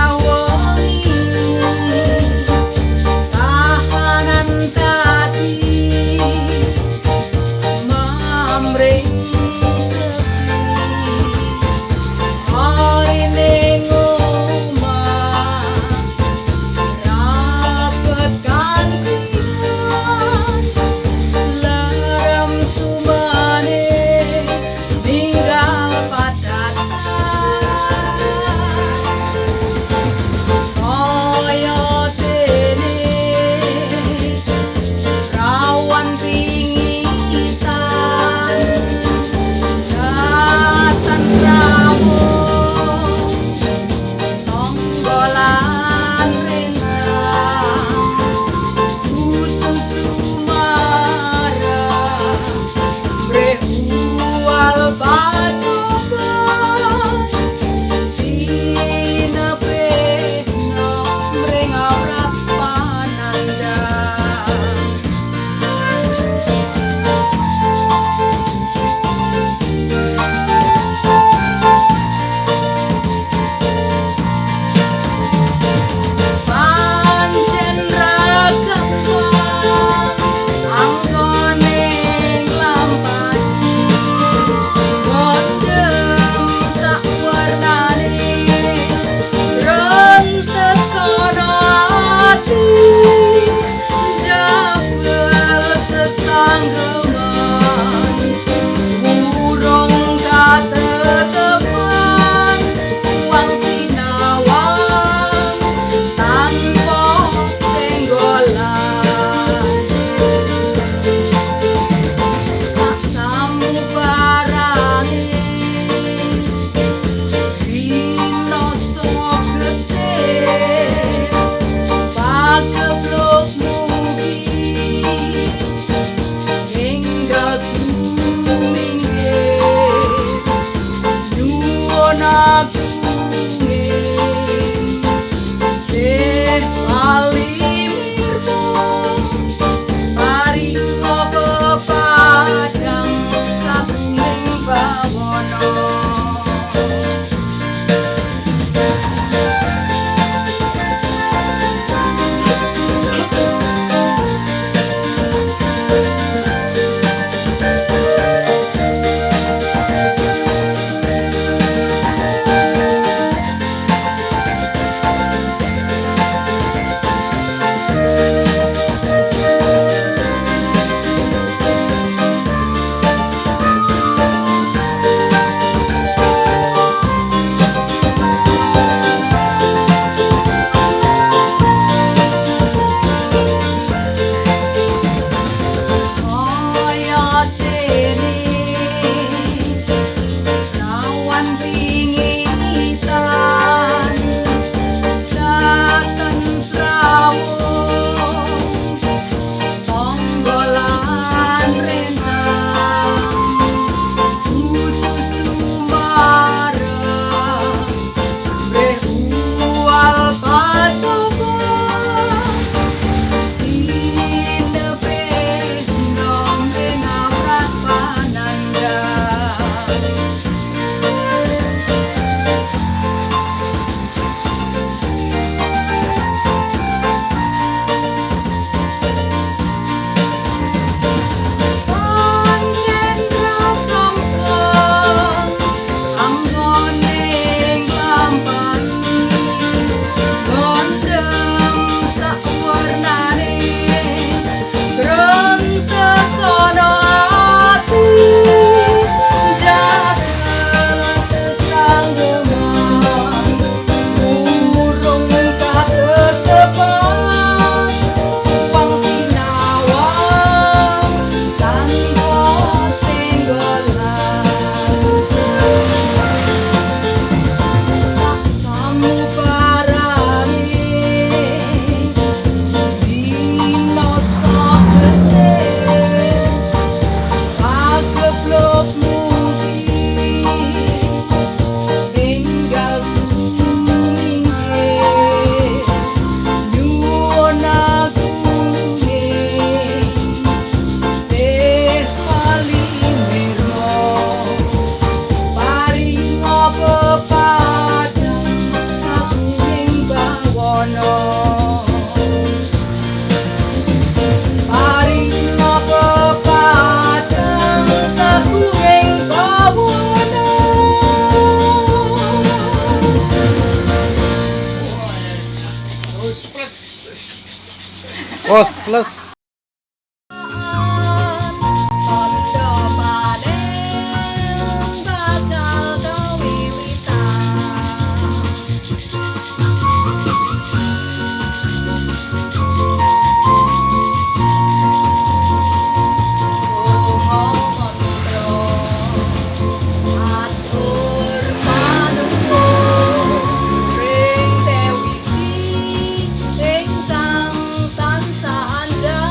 palimirna paringa pepadang sabuning bawana. Os plus. Ingkang tansah anjar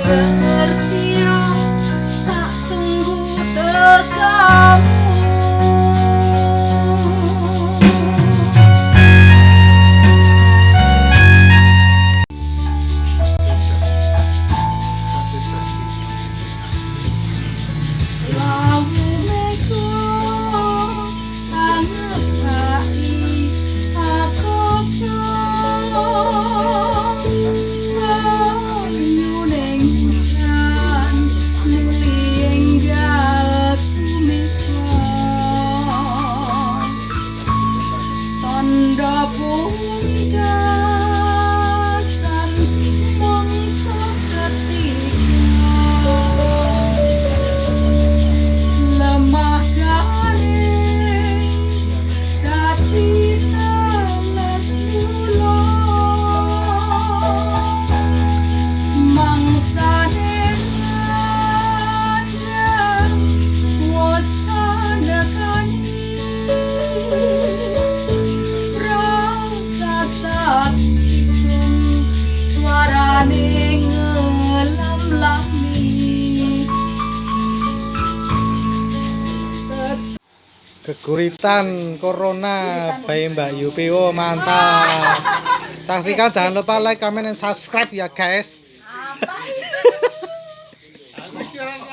pengertian tak tunggu tekamu. Geguritan Corona by Mbak Yupi. Oh, mantap. Saksikan, jangan lupa like, comment, dan subscribe ya guys. Apa itu?